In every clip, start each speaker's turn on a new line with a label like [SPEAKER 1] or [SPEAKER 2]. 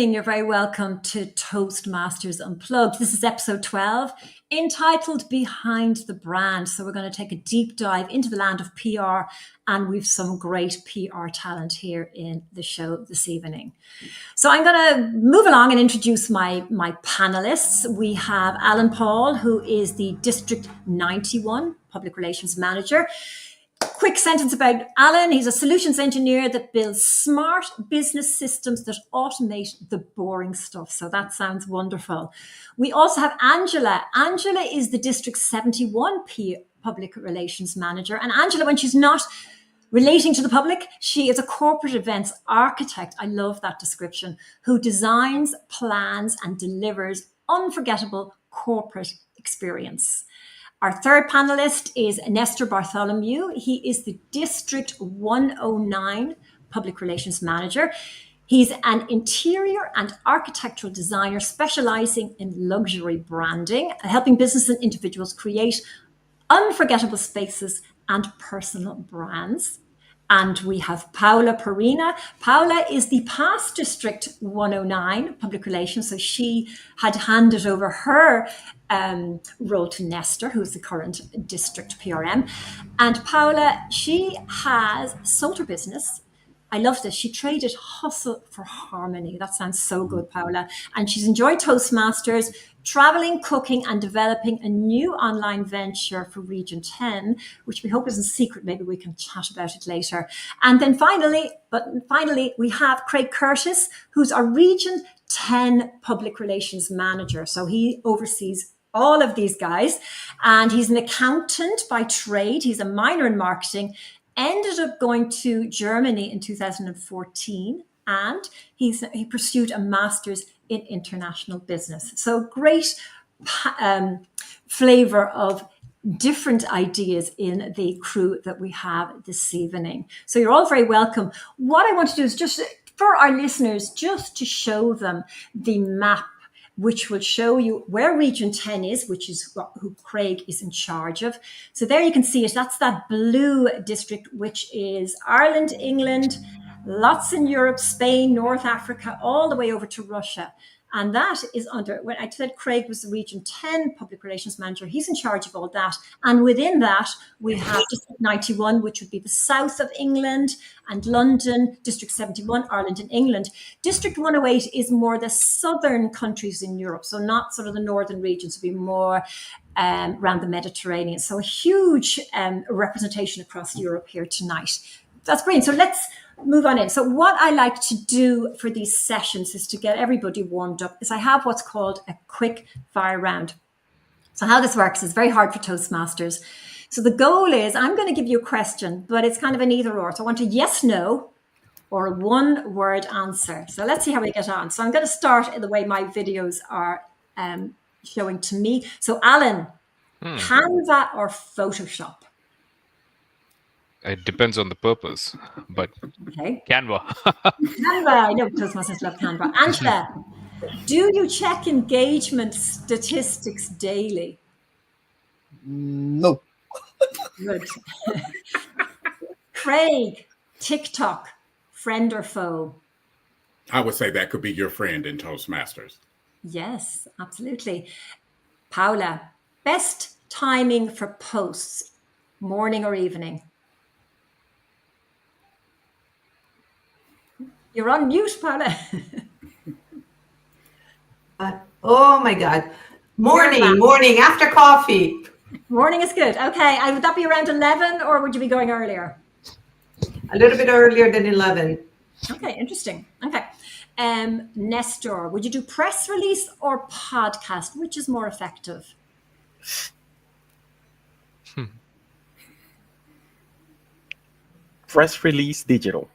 [SPEAKER 1] evening. You're very welcome to Toastmasters Unplugged. This is episode 12, entitled Behind the Brand. So we're going to take a deep dive into the land of PR, and we've some great PR talent here in the show this evening. So I'm going to move along and introduce my panelists. We have Alan Paul, who is the District 91 Public Relations Manager. Quick sentence about Alan. He's a solutions engineer that builds smart business systems that automate the boring stuff. So that sounds wonderful. We also have Angela. Angela is the District 71 Public Relations Manager. And Angela, when she's not relating to the public, she is a corporate events architect. I love that description, who designs, plans, and delivers unforgettable corporate experience. Our third panelist is Nestor Bartholomew. He is the District 109 Public Relations Manager. He's an interior and architectural designer specializing in luxury branding, helping businesses and individuals create unforgettable spaces and personal brands. And we have Paola Perina. Paola is the past District 109 Public Relations. So she had handed over her role to Nestor, who's the current District PRM. And Paola, she has sold her business. I love this. She traded hustle for harmony. That sounds so good, Paola. And she's enjoyed Toastmasters, traveling, cooking, and developing a new online venture for Region 10, which we hope isn't secret. Maybe we can chat about it later. And then finally, we have Craig Curtis, who's our Region 10 Public Relations Manager. So he oversees all of these guys. And he's an accountant by trade. He's a minor in marketing, ended up going to Germany in 2014, and he pursued a master's in international business. So great flavor of different ideas in the crew that we have this evening. So you're all very welcome. What I want to do is just for our listeners, just to show them the map, which will show you where Region 10 is, which is who Craig is in charge of. So there you can see it. That's that blue district, which is Ireland, England, lots in Europe, Spain, North Africa, all the way over to Russia. And that is under, when I said Craig was the Region 10 Public Relations Manager, he's in charge of all that. And within that, we have District 91, which would be the south of England, and London, District 71, Ireland and England. District 108 is more the southern countries in Europe, so not sort of the northern regions, would be more around the Mediterranean. So a huge representation across Europe here tonight. That's brilliant. So let's move on in. So what I like to do for these sessions is to get everybody warmed up, is I have what's called a quick fire round. So how this works is very hard for Toastmasters. So the goal is I'm going to give you a question, but it's kind of an either or. So I want a yes, no, or a one word answer. So let's see how we get on. So I'm going to start in the way my videos are showing to me. So Alan, Canva or Photoshop?
[SPEAKER 2] It depends on the purpose, but
[SPEAKER 1] okay.
[SPEAKER 2] Canva.
[SPEAKER 1] Canva, I know Toastmasters love Canva. Angela, do you check engagement statistics daily?
[SPEAKER 3] No.
[SPEAKER 1] Good. Craig, TikTok, friend or foe?
[SPEAKER 4] I would say that could be your friend in Toastmasters.
[SPEAKER 1] Yes, absolutely. Paola, best timing for posts, morning or evening? You're on mute, Paola.
[SPEAKER 5] Oh my God. Morning after coffee.
[SPEAKER 1] Morning is good. Okay. Would that be around 11 or would you be going earlier?
[SPEAKER 5] A little bit earlier than 11.
[SPEAKER 1] Okay. Interesting. Okay. Nestor, would you do press release or podcast? Which is more effective?
[SPEAKER 3] Press release digital.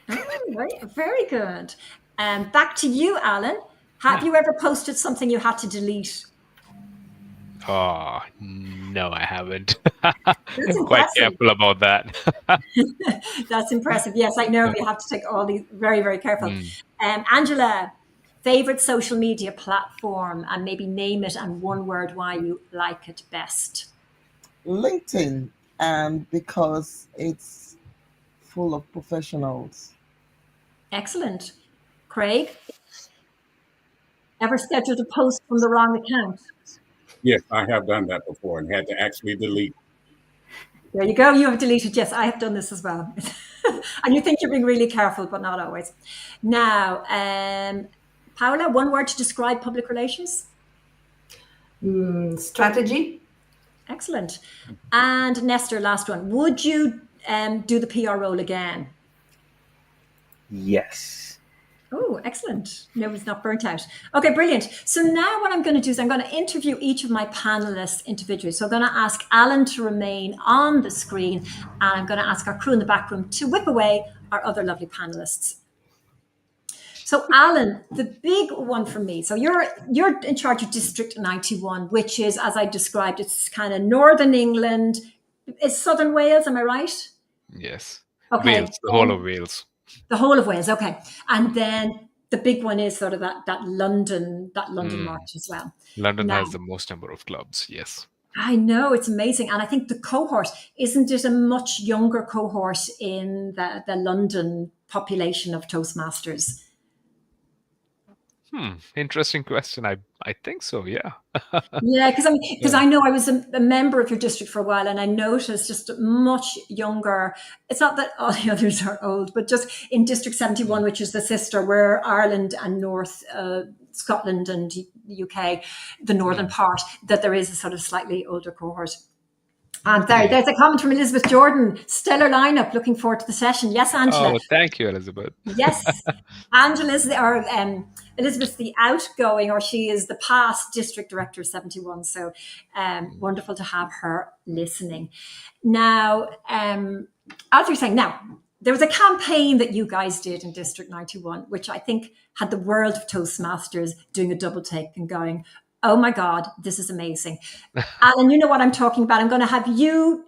[SPEAKER 1] Oh, very good. Back to you, Alan. Have you ever posted something you had to delete?
[SPEAKER 2] Oh, no, I haven't. I'm quite careful about that.
[SPEAKER 1] That's impressive. Yes, I know you have to take all these very, very careful. Angela, favorite social media platform, and maybe name it and one word why you like it best.
[SPEAKER 6] LinkedIn, because it's full of professionals.
[SPEAKER 1] Excellent. Craig, ever scheduled a post from the wrong account?
[SPEAKER 4] Yes, I have done that before and had to actually delete.
[SPEAKER 1] There you go. You have deleted. Yes, I have done this as well. And you think you're being really careful, but not always. Now, Paula, one word to describe public relations?
[SPEAKER 5] Strategy.
[SPEAKER 1] Excellent. And Nestor, last one. Would you do the PR role again?
[SPEAKER 6] Yes.
[SPEAKER 1] Oh, excellent. Nobody's not burnt out. Okay, brilliant. So now what I'm going to do is I'm going to interview each of my panelists individually. So I'm going to ask Alan to remain on the screen, and I'm going to ask our crew in the back room to whip away our other lovely panelists. So Alan, the big one for me. So you're in charge of District 91, which is, as I described, it's kind of Northern England. It's Southern Wales, am I right?
[SPEAKER 2] Yes.
[SPEAKER 1] Okay.
[SPEAKER 2] Wales, the whole of Wales.
[SPEAKER 1] The whole of Wales, okay. And then the big one is sort of that London market as well.
[SPEAKER 2] London
[SPEAKER 1] Now,
[SPEAKER 2] has the most number of clubs, yes.
[SPEAKER 1] I know, it's amazing. And I think the cohort, isn't it a much younger cohort in the London population of Toastmasters?
[SPEAKER 2] Interesting question. I think so, yeah.
[SPEAKER 1] Yeah, because I know I was a member of your district for a while, and I noticed just much younger. It's not that all the others are old, but just in District 71, which is the sister, where Ireland and North Scotland and the UK, the northern part, that there is a sort of slightly older cohort. And there's a comment from Elizabeth Jordan. Stellar lineup. Looking forward to the session. Yes, Angela.
[SPEAKER 2] Oh, thank you, Elizabeth.
[SPEAKER 1] Yes, Elizabeth's the outgoing, or she is the past district director of 71. So wonderful to have her listening. Now, as you're saying, now there was a campaign that you guys did in District 91, which I think had the world of Toastmasters doing a double take and going, oh my God, this is amazing. Alan, you know what I'm talking about. I'm going to have you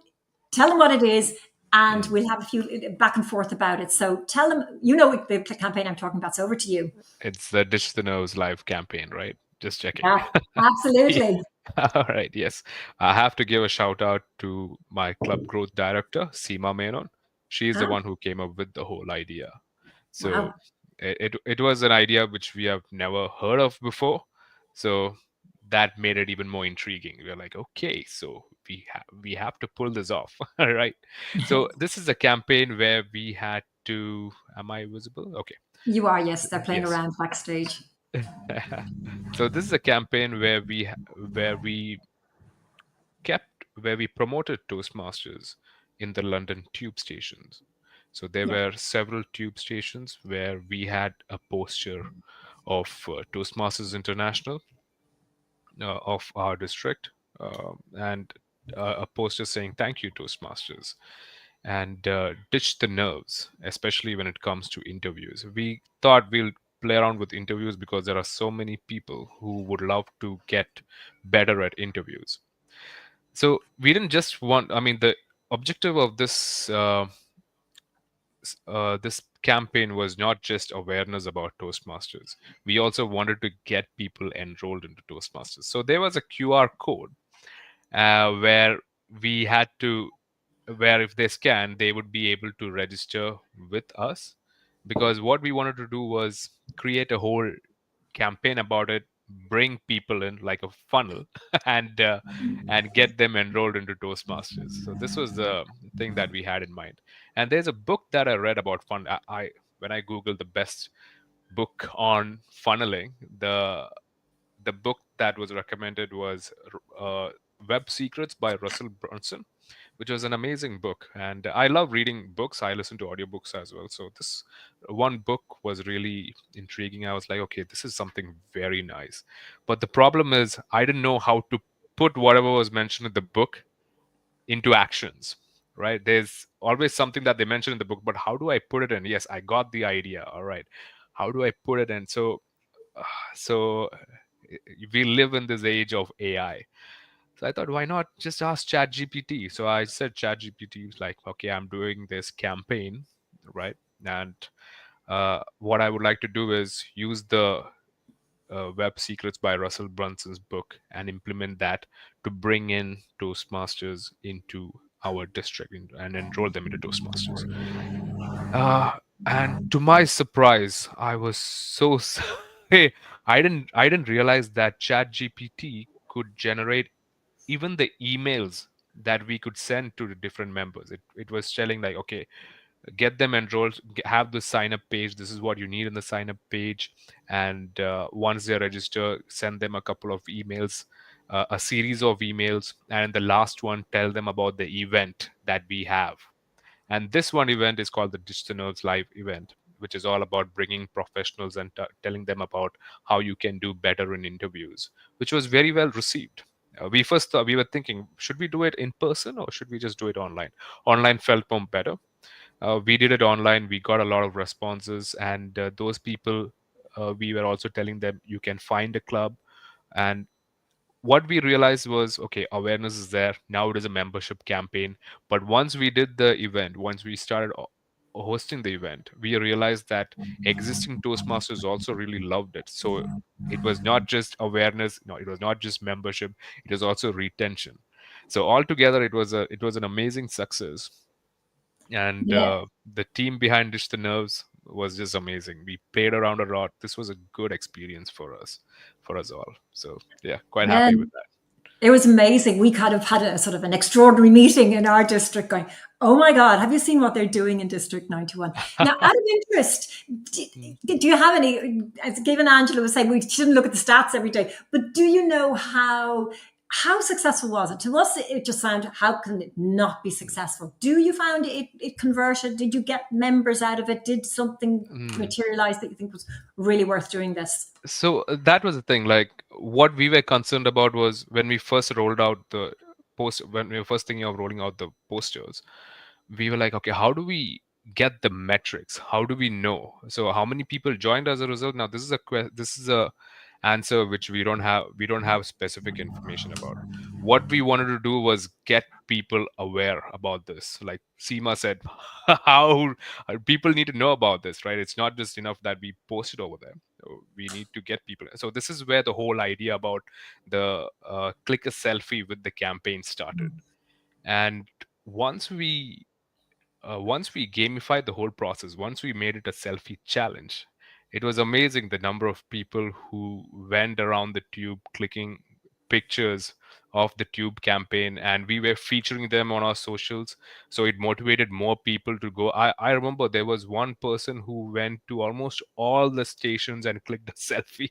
[SPEAKER 1] tell them what it is, and we'll have a few back and forth about it. So tell them, you know the campaign I'm talking about. So over to you.
[SPEAKER 2] It's the Ditch the Nose live campaign, right? Just checking.
[SPEAKER 1] Yeah, absolutely.
[SPEAKER 2] All right, yes. I have to give a shout out to my club growth director, Seema Menon. She is the one who came up with the whole idea. So
[SPEAKER 1] Wow.
[SPEAKER 2] it was an idea which we have never heard of before. So that made it even more intriguing. We are like, okay, so we have to pull this off. All right. So this is a campaign where we had to. Am I visible? Okay.
[SPEAKER 1] You are, yes. They're playing
[SPEAKER 2] Yes.
[SPEAKER 1] around backstage.
[SPEAKER 2] So this is a campaign where we promoted Toastmasters in the London tube stations. So there were several tube stations where we had a poster of Toastmasters International of our district, and a poster saying "Thank you, Toastmasters," and ditch the nerves, especially when it comes to interviews. We thought we'll play around with interviews because there are so many people who would love to get better at interviews. So we didn't just want. I mean, the objective of this this campaign was not just awareness about Toastmasters. We also wanted to get people enrolled into Toastmasters. So there was a QR code where we had to, where if they scan, they would be able to register with us. Because what we wanted to do was create a whole campaign about it, bring people in like a funnel, and get them enrolled into Toastmasters. So this was the thing that we had in mind. And there's a book that I read about fun. When I googled the best book on funneling, the book that was recommended was Web Secrets by Russell Brunson, which was an amazing book. And I love reading books. I listen to audiobooks as well. So this one book was really intriguing. I was like, okay, this is something very nice. But the problem is I didn't know how to put whatever was mentioned in the book into actions, right? There's always something that they mention in the book, but how do I put it in? Yes, I got the idea. All right. How do I put it in? So we live in this age of AI. So I thought, why not just ask ChatGPT? So I said ChatGPT, like, okay, I'm doing this campaign, right? And what I would like to do is use the Web Secrets by Russell Brunson's book and implement that to bring in Toastmasters into our district and enroll them into Toastmasters. And to my surprise, I was so hey, I didn't realize that ChatGPT could generate even the emails that we could send to the different members. It was telling like, okay, get them enrolled, have the sign up page. This is what you need in the sign up page. And once they register, send them a couple of emails, a series of emails. And the last one, tell them about the event that we have. And this one event is called the Digital Nerves Live event, which is all about bringing professionals and telling them about how you can do better in interviews, which was very well received. We first thought, we were thinking, should we do it in person or should we just do it online? Online felt more better. We did it online. We got a lot of responses, and those people, we were also telling them you can find a club. And what we realized was, okay, awareness is there. Now it is a membership campaign. But once we did the event, once we started hosting the event, we realized that existing Toastmasters also really loved it. So it was not just awareness, no, it was not just membership, it was also retention. So altogether, it was an amazing success. And
[SPEAKER 1] Yeah.
[SPEAKER 2] the team behind Dish the Nerves was just amazing. We played around a lot. This was a good experience for us all. So yeah, quite
[SPEAKER 1] Yeah.
[SPEAKER 2] happy with that.
[SPEAKER 1] It was amazing. We kind of had a sort of an extraordinary meeting in our district going, oh my God, have you seen what they're doing in District 91? Now, out of interest, do you have any, as given Angela was saying, we shouldn't look at the stats every day, but do you know how successful was it? To us, it just sounded, how can it not be successful? Do you find it converted? Did you get members out of it? Did something materialize that you think was really worth doing this?
[SPEAKER 2] So that was the thing. Like what we were concerned about was when we first rolled out the when we were first thinking of rolling out the posters, we were like, okay, how do we get the metrics? How do we know? So how many people joined as a result? Now this is a answer which we don't have specific information about. What we wanted to do was get people aware about this. Like Seema said, how people need to know about this, right? It's not just enough that we post it over there. So we need to get people. So this is where the whole idea about the click a selfie with the campaign started. And once we gamified the whole process, once we made it a selfie challenge, it was amazing the number of people who went around the tube clicking pictures of the tube campaign, and we were featuring them on our socials. So it motivated more people to go. I remember there was one person who went to almost all the stations and clicked a selfie.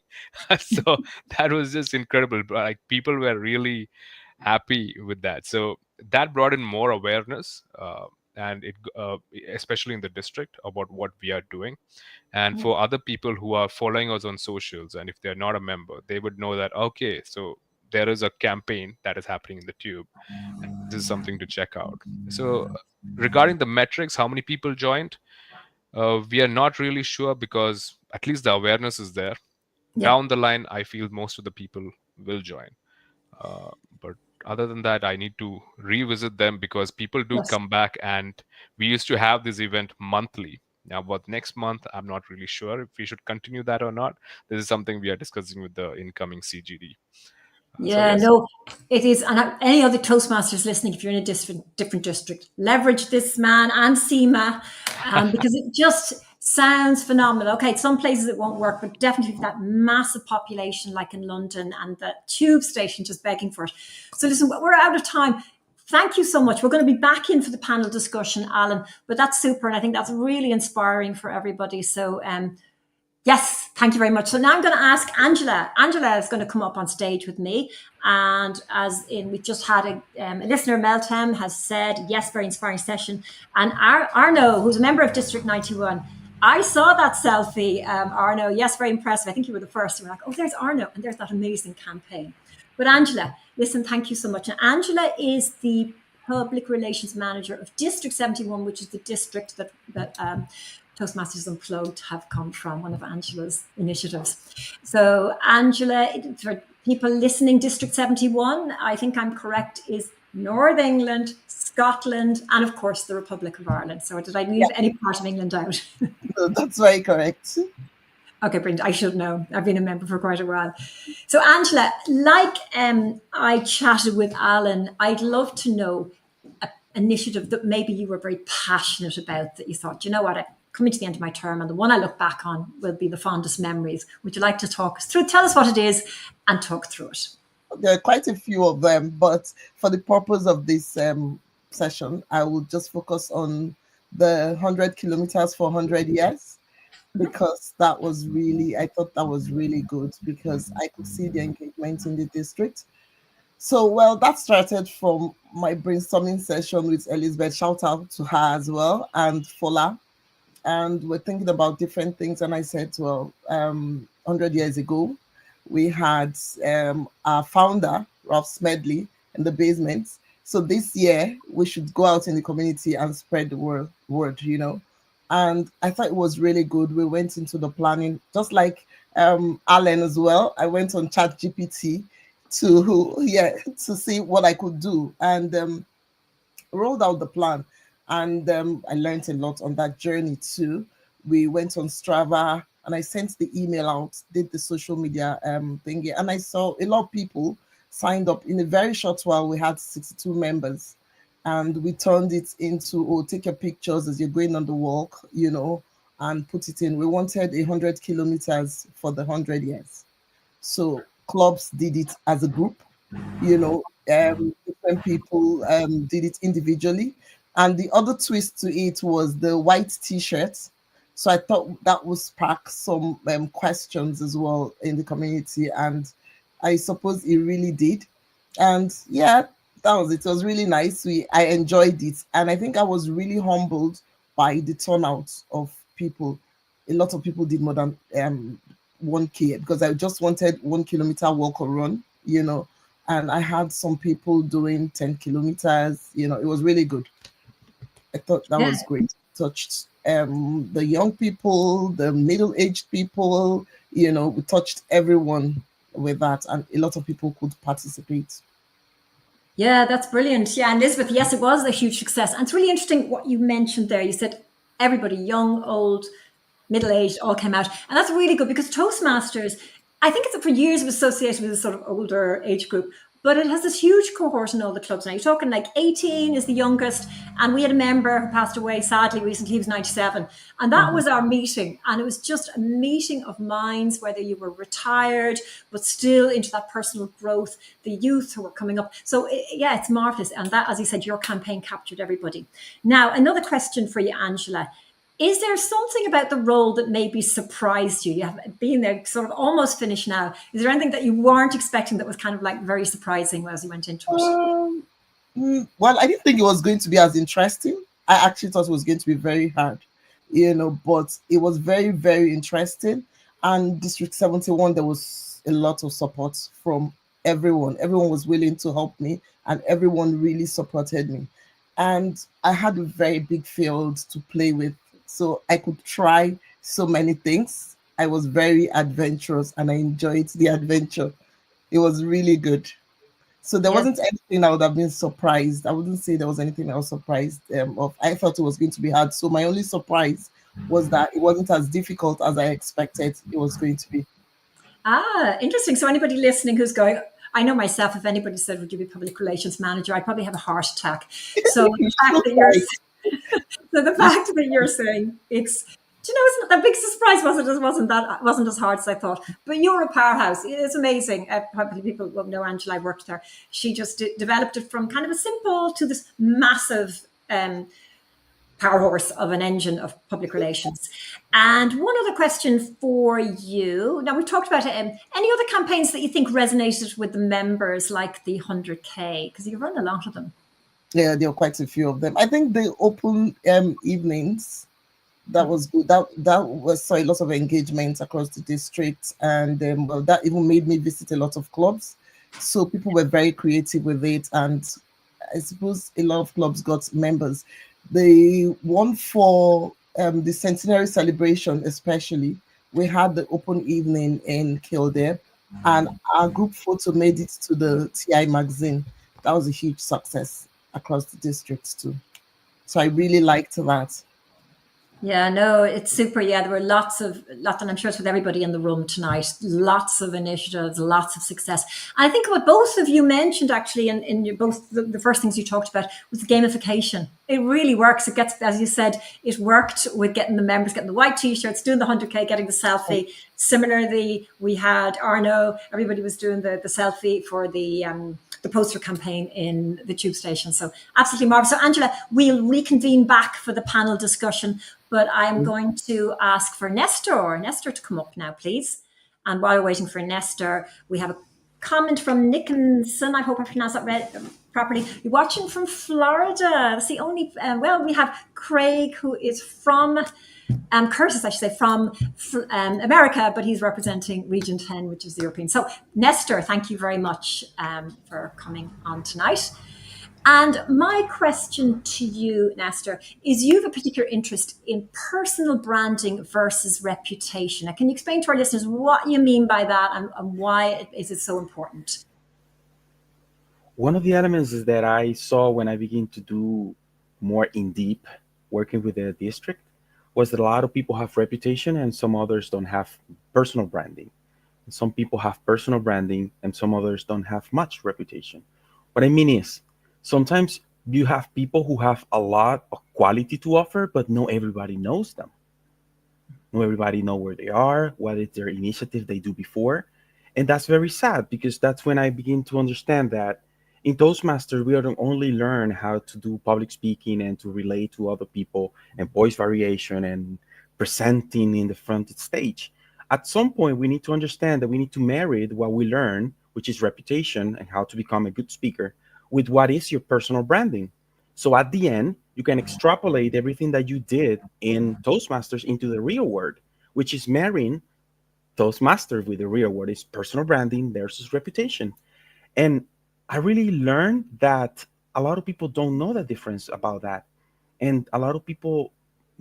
[SPEAKER 2] So that was just incredible. Like people were really happy with that. So that brought in more awareness. And especially in the district about what we are doing, and for other people who are following us on socials, and if they're not a member, they would know that, okay, so there is a campaign that is happening in the tube, and this is something to check out. So regarding the metrics, how many people joined, we are not really sure, because at least the awareness is there. Down the line, I feel most of the people will join, but other than that, I need to revisit them, because people do come back, and we used to have this event monthly. Now, about next month, I'm not really sure if we should continue that or not. This is something we are discussing with the incoming CGD.
[SPEAKER 1] Yeah, no, it is. And any other Toastmasters listening, if you're in a different district, leverage this man and Seema, because it just sounds phenomenal. Okay, some places it won't work, but definitely for that massive population like in London and the tube station just begging for it. So listen, we're out of time. Thank you so much. We're going to be back in for the panel discussion, Alan, but that's super. And I think that's really inspiring for everybody. So yes, thank you very much. So now I'm going to ask Angela. Angela is going to come up on stage with me. And as in, we just had a listener, Meltem, has said, yes, very inspiring session. And Arno, who's a member of District 91, I saw that selfie, Arno. Yes, very impressive. I think you were the first. We're like, oh, there's Arno. And there's that amazing campaign. But Angela, listen, thank you so much. Now, Angela is the Public Relations Manager of District 71, which is the district that Toastmasters Unplugged have come from, one of Angela's initiatives. So Angela, for people listening, District 71, I think I'm correct, is North England, Scotland, and of course the Republic of Ireland. So did I leave any part of England out?
[SPEAKER 6] That's very correct.
[SPEAKER 1] Okay, brilliant. I should know. I've been a member for quite a while. So Angela, like I chatted with Alan, I'd love to know an initiative that maybe you were very passionate about, that you thought, you know what, coming to the end of my term, and the one I look back on will be the fondest memories. Would you like to talk us through? Tell us what it is and talk through it.
[SPEAKER 6] There are quite a few of them, but for the purpose of this session, I will just focus on the 100 kilometers for 100 years, because that was really, I thought that was really good, because I could see the engagement in the district. So, well, that started from my brainstorming session with Elizabeth. Shout out to her as well, and Fola. And we're thinking about different things. And I said, well, 100 years ago, we had our founder, Ralph Smedley, in the basement. So this year, we should go out in the community and spread the word, you know. And I thought it was really good. We went into the planning, just like Alan as well. I went on ChatGPT to see what I could do, and rolled out the plan. And I learned a lot on that journey too. We went on Strava, and I sent the email out, did the social media thingy, and I saw a lot of people signed up. In a very short while, we had 62 members, and we turned it into, take your pictures as you're going on the walk, you know, and put it in. We wanted 100 kilometers for the 100 years. So clubs did it as a group, you know, different people did it individually. And the other twist to it was the white t-shirts. So I thought that would spark some questions as well in the community. And I suppose it really did. And yeah, that was it. It was really nice. I enjoyed it. And I think I was really humbled by the turnout of people. A lot of people did more than 1K, because I just wanted 1 kilometer walk or run, you know. And I had some people doing 10 kilometers, you know. It was really good. I thought that was great. Touched the young people, the middle-aged people, you know, we touched everyone with that, and a lot of people could participate.
[SPEAKER 1] Yeah, that's brilliant. Yeah, and Elizabeth, yes, it was a huge success. And it's really interesting what you mentioned there. You said everybody, young, old, middle-aged, all came out. And that's really good, because Toastmasters, I think it's for years was associated with a sort of older age group, but it has this huge cohort in all the clubs now. You're talking like 18 is the youngest, and we had a member who passed away sadly recently. He was 97, and that was our meeting, and it was just a meeting of minds, whether you were retired but still into that personal growth, the youth who were coming up. So yeah, it's marvelous, and that, as you said, your campaign captured everybody. Now, another question for you, Angela. Is there something about the role that maybe surprised you? You have been there, sort of almost finished now. Is there anything that you weren't expecting that was kind of like very surprising as you went into it?
[SPEAKER 6] Well, I didn't think it was going to be as interesting. I actually thought it was going to be very hard, you know, but it was very, very interesting. And District 71, there was a lot of support from everyone. Everyone was willing to help me, and everyone really supported me. And I had a very big field to play with, so I could try so many things. I was very adventurous, and I enjoyed the adventure. It was really good. So there wasn't anything I would have been surprised. I wouldn't say there was anything I was surprised of. I thought it was going to be hard. So my only surprise was that it wasn't as difficult as I expected it was going to be.
[SPEAKER 1] Ah, interesting. So anybody listening who's going, I know myself, if anybody said, would you be public relations manager, I'd probably have a heart attack. So the fact that you're saying it's, do you know, it's not a big surprise, wasn't as hard as I thought. But you're a powerhouse. It's amazing. Probably people won't know Angela. I worked there. She just developed it from kind of a simple to this massive power horse of an engine of public relations. And one other question for you. Now, we've talked about any other campaigns that you think resonated with the members, like the 100K, because you run a lot of them.
[SPEAKER 6] Yeah, there were quite a few of them. I think the open evenings, that was good. That was saw a lot of engagement across the district, and well, that even made me visit a lot of clubs. So people were very creative with it, and I suppose a lot of clubs got members. The one for the centenary celebration, especially, we had the open evening in Kildare, and our group photo made it to the TI magazine. That was a huge success across the districts too. So I really liked that.
[SPEAKER 1] Yeah, no, it's super. Yeah, there were lots, and I'm sure it's with everybody in the room tonight, lots of initiatives, lots of success. And I think what both of you mentioned actually in both the first things you talked about was the gamification. It really works. It gets, as you said, it worked with getting the members, getting the white t-shirts, doing the 100K, getting the selfie. Similarly, we had Arno. Everybody was doing the selfie for the poster campaign in the tube station. So absolutely marvelous. So Angela, we'll reconvene back for the panel discussion, but I'm going to ask for Nestor to come up now, please. And while we're waiting for Nestor, we have a comment from Nickinson. I hope I pronounced that properly. You're watching from Florida. That's the only, we have Craig, who is from, Curtis, I should say, from America, but he's representing Region 10, which is the European. So Nestor, thank you very much for coming on tonight. And my question to you, Nestor, is you have a particular interest in personal branding versus reputation. Now, can you explain to our listeners what you mean by that and why is it so important?
[SPEAKER 3] One of the elements is that I saw when I began to do more in deep working with the district was that a lot of people have reputation and some others don't have personal branding. And some people have personal branding and some others don't have much reputation. What I mean is, sometimes you have people who have a lot of quality to offer, but not everybody knows them. Not everybody know where they are, what is their initiative they do before. And that's very sad, because that's when I begin to understand that in Toastmasters, we don't only learn how to do public speaking and to relate to other people and voice variation and presenting in the front stage. At some point, we need to understand that we need to marry what we learn, which is reputation and how to become a good speaker, with what is your personal branding. So at the end, you can extrapolate everything that you did in Toastmasters into the real world, which is marrying Toastmasters with the real world. Is personal branding versus reputation. And I really learned that a lot of people don't know the difference about that. And a lot of people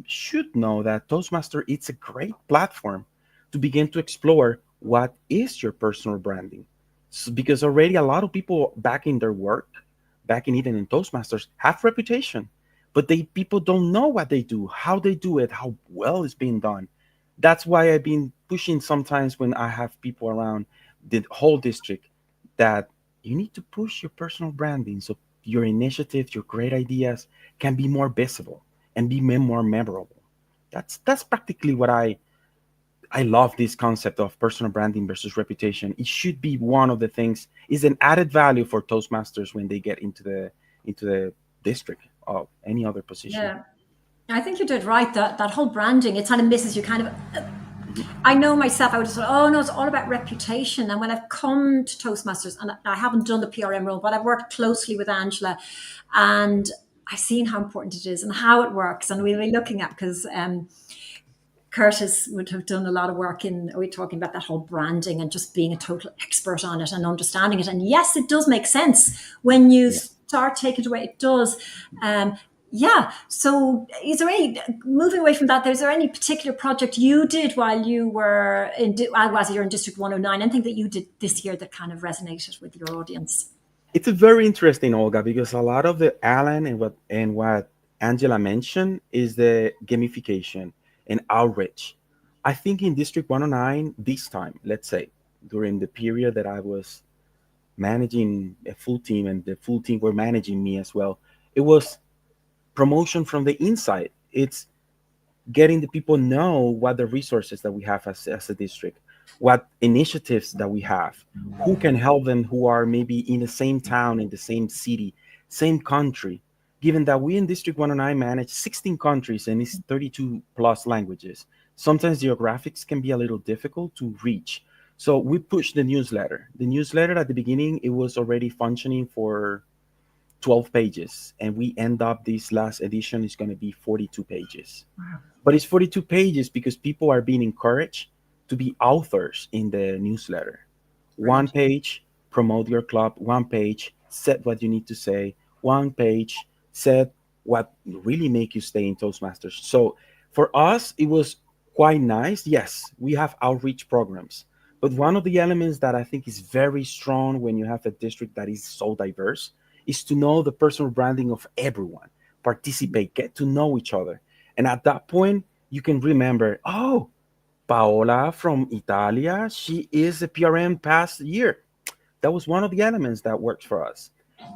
[SPEAKER 3] should know that Toastmaster, it's a great platform to begin to explore what is your personal branding. So, because already a lot of people back in their work, back in even in Toastmasters, have reputation, but people don't know what they do, how they do it, how well it's being done. That's why I've been pushing sometimes when I have people around the whole district that you need to push your personal branding so your initiatives, your great ideas can be more visible and be more memorable. That's practically what I love, this concept of personal branding versus reputation. It should be one of the things, is an added value for Toastmasters when they get into the district of any other position.
[SPEAKER 1] Yeah, I think you did right. That whole branding, it kind of misses you. Kind of, I know myself, I would have thought, oh no, it's all about reputation. And when I've come to Toastmasters, and I haven't done the PRM role, but I've worked closely with Angela, and I've seen how important it is and how it works. And we'll be looking at, because Curtis would have done a lot of work we're talking about that whole branding and just being a total expert on it and understanding it. And yes, it does make sense when you start taking it away. It does. So is there moving away from that, is there any particular project you did while you were you're in District 109, anything that you did this year that kind of resonated with your audience?
[SPEAKER 3] It's a very interesting, Olga, because a lot of the Alan and what Angela mentioned is the gamification and outreach. I think in District 109 this time, let's say, during the period that I was managing a full team and the full team were managing me as well, it was promotion from the inside. It's getting the people know what the resources that we have as a district, what initiatives that we have, who can help them, who are maybe in the same town, in the same city, same country. Given that we in District 109 manage 16 countries and it's 32 plus languages, sometimes geographics can be a little difficult to reach. So we pushed the newsletter. The newsletter at the beginning, it was already functioning for 12 pages, and we end up, this last edition is going to be 42 pages.
[SPEAKER 1] Wow.
[SPEAKER 3] But it's 42 pages because people are being encouraged to be authors in the newsletter.
[SPEAKER 1] Right.
[SPEAKER 3] One page, promote your club. One page, set what you need to say. One page, set what really make you stay in Toastmasters. So for us, it was quite nice. Yes, we have outreach programs, but one of the elements that I think is very strong when you have a district that is so diverse is to know the personal branding of everyone, participate, get to know each other. And at that point, you can remember, oh, Paola from Italia, she is a PRM past year. That was one of the elements that worked for us.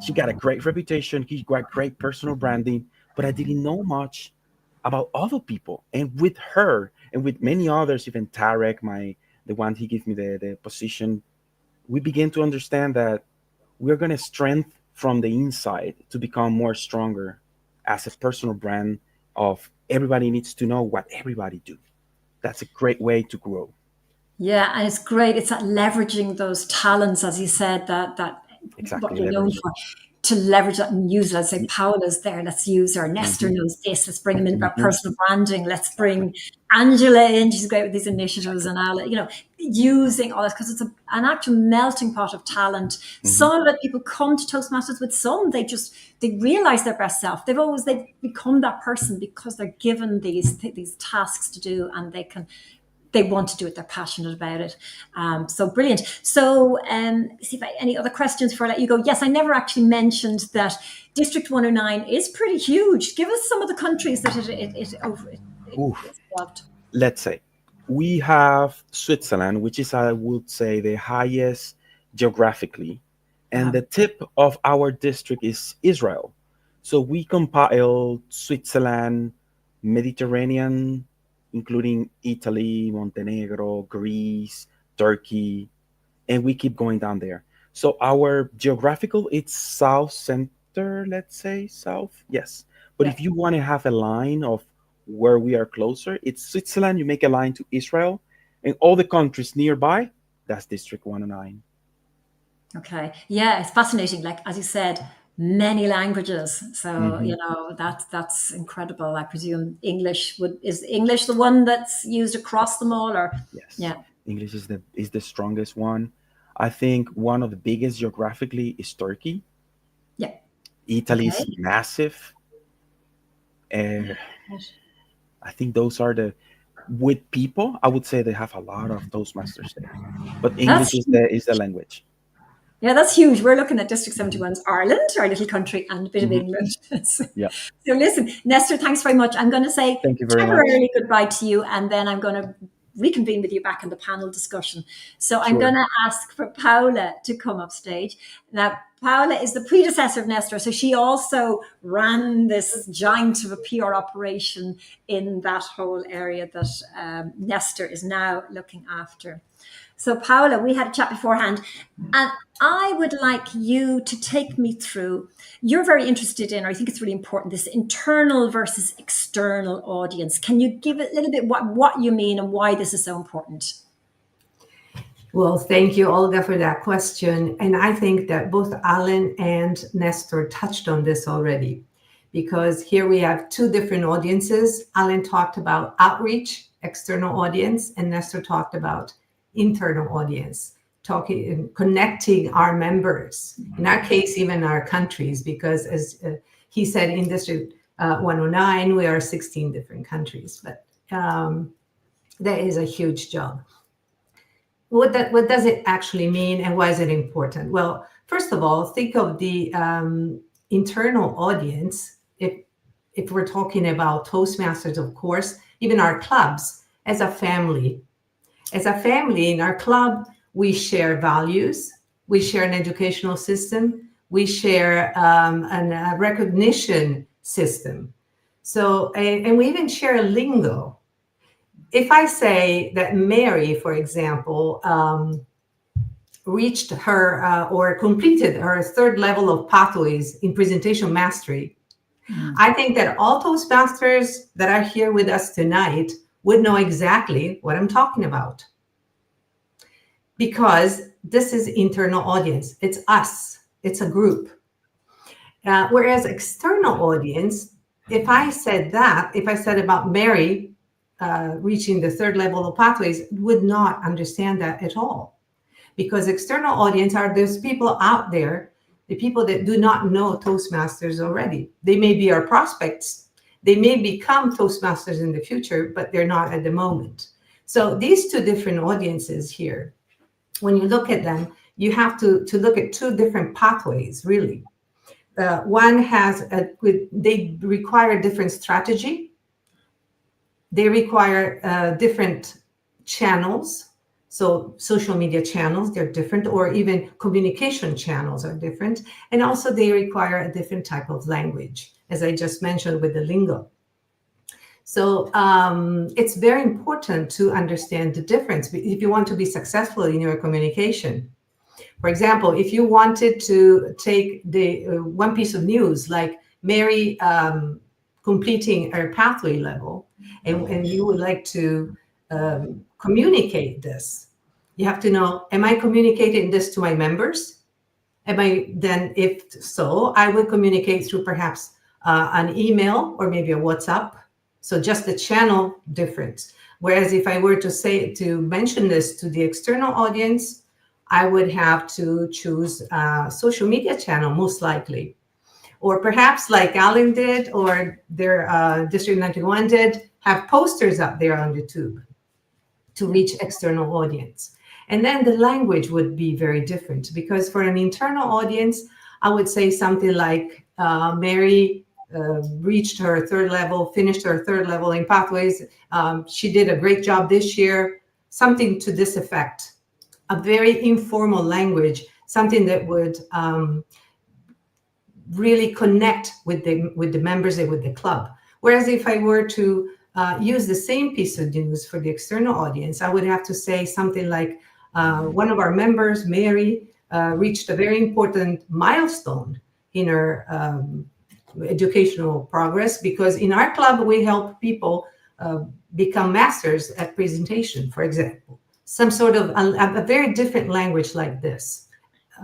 [SPEAKER 3] She got a great reputation. She got great personal branding. but I didn't know much about other people. And with her and with many others, even Tarek, the one he gave me the position, we began to understand that we're going to strengthen from the inside to become more stronger as a personal brand of everybody needs to know what everybody do. That's a great way to grow.
[SPEAKER 1] Yeah, and it's great. It's that leveraging those talents, as you said, that what
[SPEAKER 3] Exactly,
[SPEAKER 1] you're known
[SPEAKER 3] leverage.
[SPEAKER 1] for, to leverage that and use it. Let's say Paola's there. Let's use her. Nestor
[SPEAKER 3] Mm-hmm.
[SPEAKER 1] knows this. Let's bring him into our
[SPEAKER 3] Mm-hmm.
[SPEAKER 1] personal branding. Let's
[SPEAKER 3] Exactly.
[SPEAKER 1] bring Angela in. She's great with these initiatives,
[SPEAKER 3] Exactly.
[SPEAKER 1] and Ala, using all this because it's an actual melting pot of talent.
[SPEAKER 3] Mm-hmm.
[SPEAKER 1] Some of it people come to Toastmasters with. Some they realize their best self. They've become that person because they're given these tasks to do, and they want to do it. They're passionate about it. So brilliant. So see if any other questions before I let you go. Yes, I never actually mentioned that District 109 is pretty huge. Give us some of the countries that it's involved.
[SPEAKER 3] Let's say we have Switzerland, which is, I would say, the highest geographically, and the tip of our district is Israel. So we compile Switzerland, Mediterranean, including Italy, Montenegro, Greece, Turkey, and we keep going down there. So our geographical, it's south center, let's say south, yes. But
[SPEAKER 1] Yeah.
[SPEAKER 3] if you want to have a line of where we are closer, it's Switzerland. You make a line to Israel, and all the countries nearby. That's District 109.
[SPEAKER 1] Okay. Yeah, it's fascinating. Like as you said, many languages. So
[SPEAKER 3] Mm-hmm.
[SPEAKER 1] that's incredible. I presume is English the one that's used across them all, or
[SPEAKER 3] Yes,
[SPEAKER 1] yeah,
[SPEAKER 3] English is the strongest one. I think one of the biggest geographically is Turkey.
[SPEAKER 1] yeah.
[SPEAKER 3] Italy
[SPEAKER 1] Okay.
[SPEAKER 3] is massive. I think those are the with people. I would say they have a lot of Toastmasters there, but English
[SPEAKER 1] That's
[SPEAKER 3] is the language.
[SPEAKER 1] Yeah, that's huge. We're looking at District 71's Ireland, our little country, and a bit of
[SPEAKER 3] Hmm.
[SPEAKER 1] England. so,
[SPEAKER 3] Yeah.
[SPEAKER 1] so listen, Nestor, thanks very much. I'm going to say
[SPEAKER 3] Thank you very much.
[SPEAKER 1] temporarily goodbye to you, and then I'm going to reconvene with you back in the panel discussion. So I'm
[SPEAKER 3] Sure.
[SPEAKER 1] going to ask for Paola to come up stage. Now, Paola is the predecessor of Nestor, so she also ran this giant of a PR operation in that whole area that Nestor is now looking after. So, Paola, we had a chat beforehand, and I would like you to take me through. You're very interested in, or I think it's really important, this internal versus external audience. Can you give a little bit what you mean and why this is so important?
[SPEAKER 5] Well, thank you, Olga, for that question. And I think that both Alan and Nestor touched on this already, because here we have two different audiences. Alan talked about outreach, external audience, and Nestor talked about internal audience, talking and connecting our members, in our case, even our countries, because as he said, in District 109, we are 16 different countries, but that is a huge job. What does it actually mean, and why is it important? Well, first of all, think of the internal audience. If we're talking about Toastmasters, of course, even our clubs, as a family. As a family in our club, we share values, we share an educational system, we share a recognition system. So, and we even share a lingo. If I say that Mary, for example, reached her or completed her third level of pathways in presentation mastery, I think that all Toastmasters that are here with us tonight would know exactly what I'm talking about. Because this is internal audience. It's us. It's a group. Whereas external audience, if I said about Mary reaching the third level of pathways, would not understand that at all. Because external audience are those people out there, the people that do not know Toastmasters already. They may be our prospects. They may become Toastmasters in the future, but they're not at the moment. So these two different audiences here, when you look at them, you have to look at two different pathways, really. One has, they require different strategy. They require different channels. So social media channels, they're different, or even communication channels are different. And also they require a different type of language, as I just mentioned with the lingo. So it's very important to understand the difference if you want to be successful in your communication. For example, if you wanted to take the one piece of news, like Mary completing her pathway level, and you would like to communicate this, you have to know, am I communicating this to my members? If so, I would communicate through perhaps an email or maybe a WhatsApp. So just the channel difference. Whereas if I were to mention this to the external audience, I would have to choose a social media channel, most likely. Or perhaps like Alan did, or their District 91 did, have posters up there on YouTube to reach external audience. And then the language would be very different, because for an internal audience, I would say something like Mary reached her third level, finished her third level in pathways. She did a great job this year, something to this effect. A very informal language, something that would really connect with the members and with the club. Whereas if I were to use the same piece of news for the external audience, I would have to say something like, one of our members, Mary, reached a very important milestone in her educational progress, because in our club, we help people become masters at presentation, for example. Some sort of a very different language like this.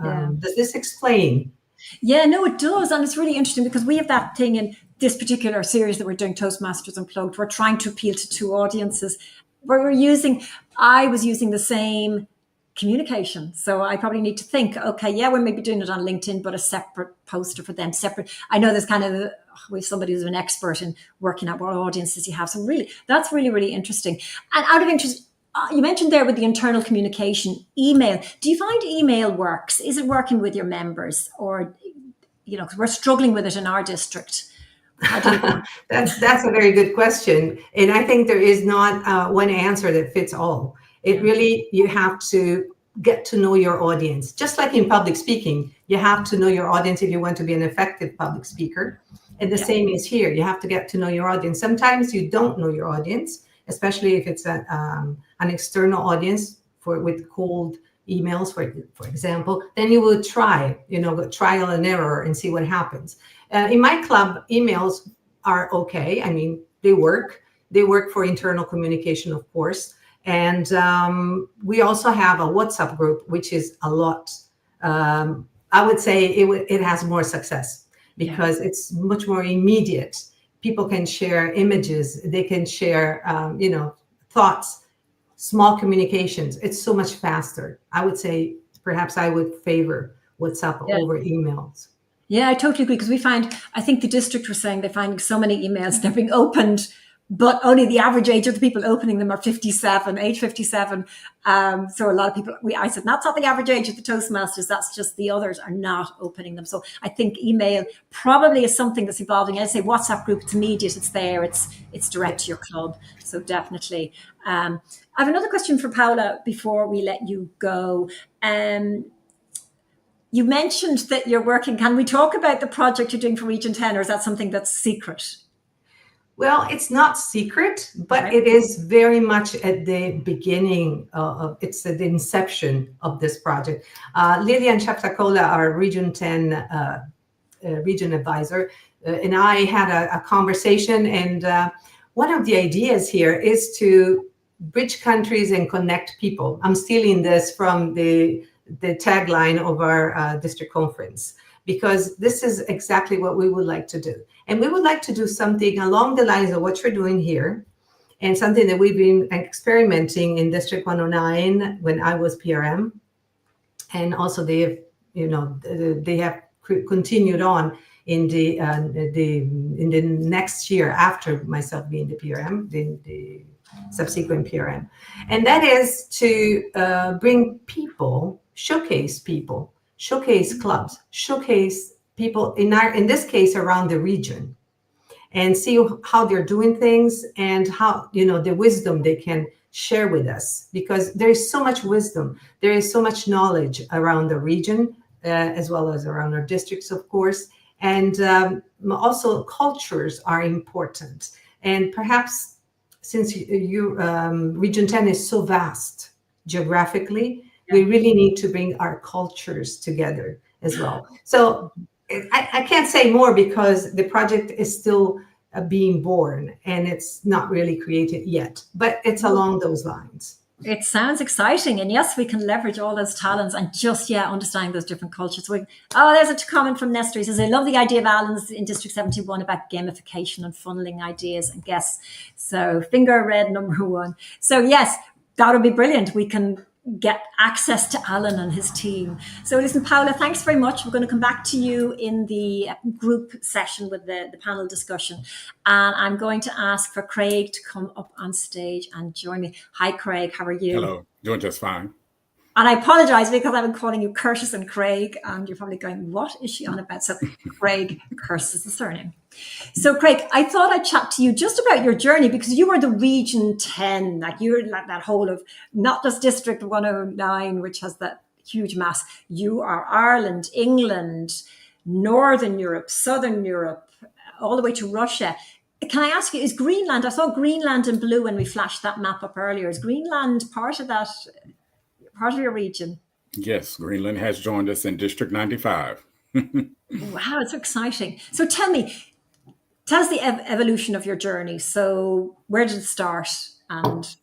[SPEAKER 5] Does this explain?
[SPEAKER 1] Yeah, no, it does. And it's really interesting because we have that thing in this particular series that we're doing, Toastmasters Unplugged. We're trying to appeal to two audiences. I was using the same communication. So I probably need to think, okay, yeah, we're maybe doing it on LinkedIn, but a separate poster for them, separate. I know there's kind of, we have somebody who's an expert in working out what audiences you have. So really, that's really, really interesting. And out of interest, you mentioned there with the internal communication, email. Do you find email works? Is it working with your members, or, because we're struggling with it in our district?
[SPEAKER 5] That's a very good question. And I think there is not one answer that fits all. It really, you have to get to know your audience. Just like in public speaking, you have to know your audience if you want to be an effective public speaker. And the same is here. You have to get to know your audience. Sometimes you don't know your audience, especially if it's an external audience with cold emails, for example. Then you will try, trial and error and see what happens. In my club, emails are okay. I mean, they work. They work for internal communication, of course. And we also have a WhatsApp group, which is a lot. I would say it has more success because it's much more immediate. People can share images. They can share, thoughts, small communications. It's so much faster. I would say perhaps I would favor WhatsApp over emails.
[SPEAKER 1] Yeah, I totally agree, because I think the district was saying they're finding so many emails, they're being opened, but only the average age of the people opening them are age 57. So a lot of people, I said, that's not the average age of the Toastmasters, that's just the others are not opening them. So I think email probably is something that's evolving. I say WhatsApp group, it's immediate, it's there, it's direct to your club. So definitely. I have another question for Paola before we let you go. You mentioned that you're working. Can we talk about the project you're doing for Region 10, or is that something that's secret?
[SPEAKER 5] Well, it's not secret, but It is very much at the beginning it's at the inception of this project. Lilian Chaptacola, our Region 10 region advisor, and I had a conversation, and one of the ideas here is to bridge countries and connect people. I'm stealing this from the tagline of our district conference, because this is exactly what we would like to do. And we would like to do something along the lines of what you're doing here, and something that we've been experimenting in District 109 when I was PRM. And also they have continued on in the next year after myself being the PRM, the subsequent PRM. And that is to bring people, showcase clubs, showcase people in this case around the region, and see how they're doing things, and how the wisdom they can share with us, because there is so much wisdom, there is so much knowledge around the region, as well as around our districts, of course. And also cultures are important. And perhaps since Region 10 is so vast geographically, we really need to bring our cultures together as well. So I can't say more because the project is still being born and it's not really created yet, but it's along those lines.
[SPEAKER 1] It sounds exciting. And yes, we can leverage all those talents and just, understanding those different cultures. There's a comment from Nestor. He says, I love the idea of Alan's in District 71 about gamification and funneling ideas and guests. So finger red number 1. So yes, that would be brilliant. We can get access to Alan and his team. So listen, Paula, thanks very much. We're going to come back to you in the group session with the panel discussion. And I'm going to ask for Craig to come up on stage and join me. Hi, Craig. How are you?
[SPEAKER 4] Hello. Doing just fine.
[SPEAKER 1] And I apologize because I've been calling you Curtis and Craig, and you're probably going, what is she on about? So Craig, Curtis is the surname. So Craig, I thought I'd chat to you just about your journey, because you were the Region 10, like you're like that whole of not just District 109, which has that huge mass. You are Ireland, England, Northern Europe, Southern Europe, all the way to Russia. Can I ask you, is Greenland, I saw Greenland in blue when we flashed that map up earlier. Is Greenland part of that, part of your region?
[SPEAKER 4] Yes, Greenland has joined us in District 95.
[SPEAKER 1] Wow, it's exciting. So tell us the evolution of your journey. So where did it start? And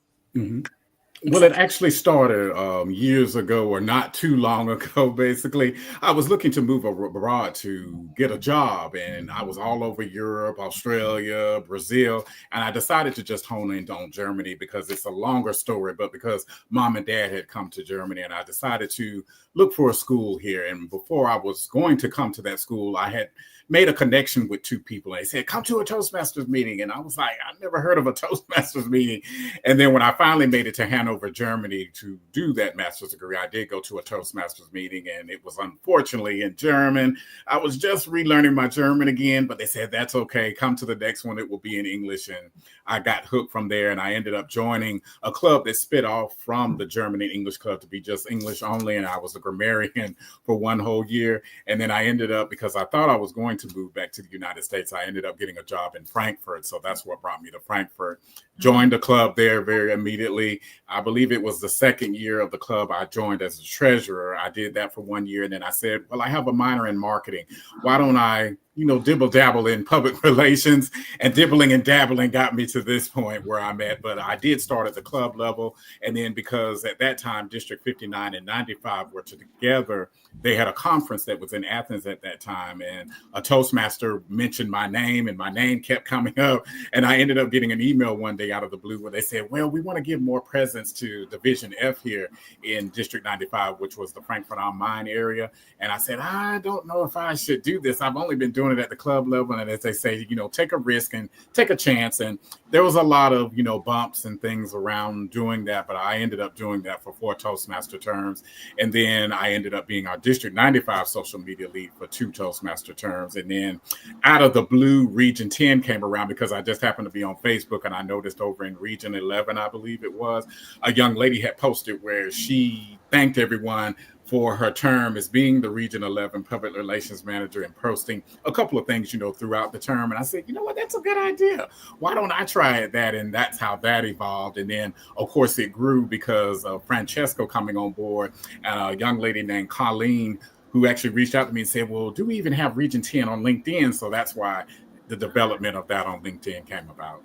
[SPEAKER 4] Well, it actually started years ago, or not too long ago, basically. I was looking to move abroad to get a job, and I was all over Europe, Australia, Brazil, and I decided to just hone in on Germany because it's a longer story, but because Mom and Dad had come to Germany, and I decided to look for a school here. And before I was going to come to that school, I had made a connection with 2 people. They said, come to a Toastmasters meeting. And I was like, I've never heard of a Toastmasters meeting. And then when I finally made it to Hanover, Germany to do that master's degree, I did go to a Toastmasters meeting, and it was unfortunately in German. I was just relearning my German again, but they said, that's okay. Come to the next one. It will be in English. And I got hooked from there, and I ended up joining a club that spit off from the German and English club to be just English only. And I was a grammarian for 1 whole year. And then I ended up, because I thought I was going to move back to the United States, I ended up getting a job in Frankfurt. So that's what brought me to Frankfurt. Joined the club there very immediately. I believe it was the 2nd year of the club I joined as a treasurer. I did that for 1 year. And then I said, well, I have a minor in marketing. Why don't I dibble dabble in public relations? And dibbling and dabbling got me to this point where I'm at. But I did start at the club level. And then because at that time, District 59 and 95 were together, they had a conference that was in Athens at that time. And a Toastmaster mentioned my name, and my name kept coming up. And I ended up getting an email one day out of the blue where they said, well, we want to give more presence to Division F here in District 95, which was the Frankfurt am Main area. And I said, I don't know if I should do this. I've only been doing it at the club level. And as they say, take a risk and take a chance. And there was a lot of, bumps and things around doing that. But I ended up doing that for 4 Toastmaster terms. And then I ended up being our District 95 social media lead for 2 Toastmaster terms. And then out of the blue, Region 10 came around because I just happened to be on Facebook, and I noticed over in Region 11, I believe it was, a young lady had posted where she thanked everyone for her term as being the Region 11 Public Relations Manager and posting a couple of things, throughout the term. And I said, you know what, that's a good idea. Why don't I try it that? And that's how that evolved. And then, of course, it grew because of Francesco coming on board, and a young lady named Colleen, who actually reached out to me and said, well, do we even have Region 10 on LinkedIn? So that's why the development of that on LinkedIn came about.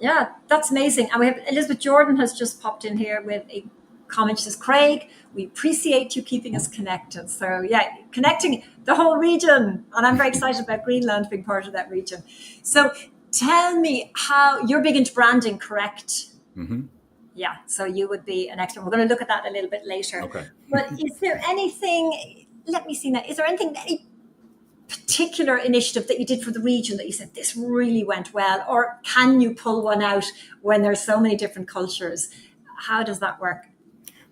[SPEAKER 1] Yeah, that's amazing. And we have Elizabeth Jordan has just popped in here with a comment. She says, Craig, we appreciate you keeping us connected. So yeah, connecting the whole region. And I'm very excited about Greenland being part of that region. So tell me how you're big into branding, correct?
[SPEAKER 4] Mm-hmm.
[SPEAKER 1] Yeah, so you would be an expert. We're going to look at that a little bit later.
[SPEAKER 4] Okay.
[SPEAKER 1] But is there anything, let me see now, is there anything, any particular initiative that you did for the region that you said this really went well? Or can you pull one out when there's so many different cultures? How does that work?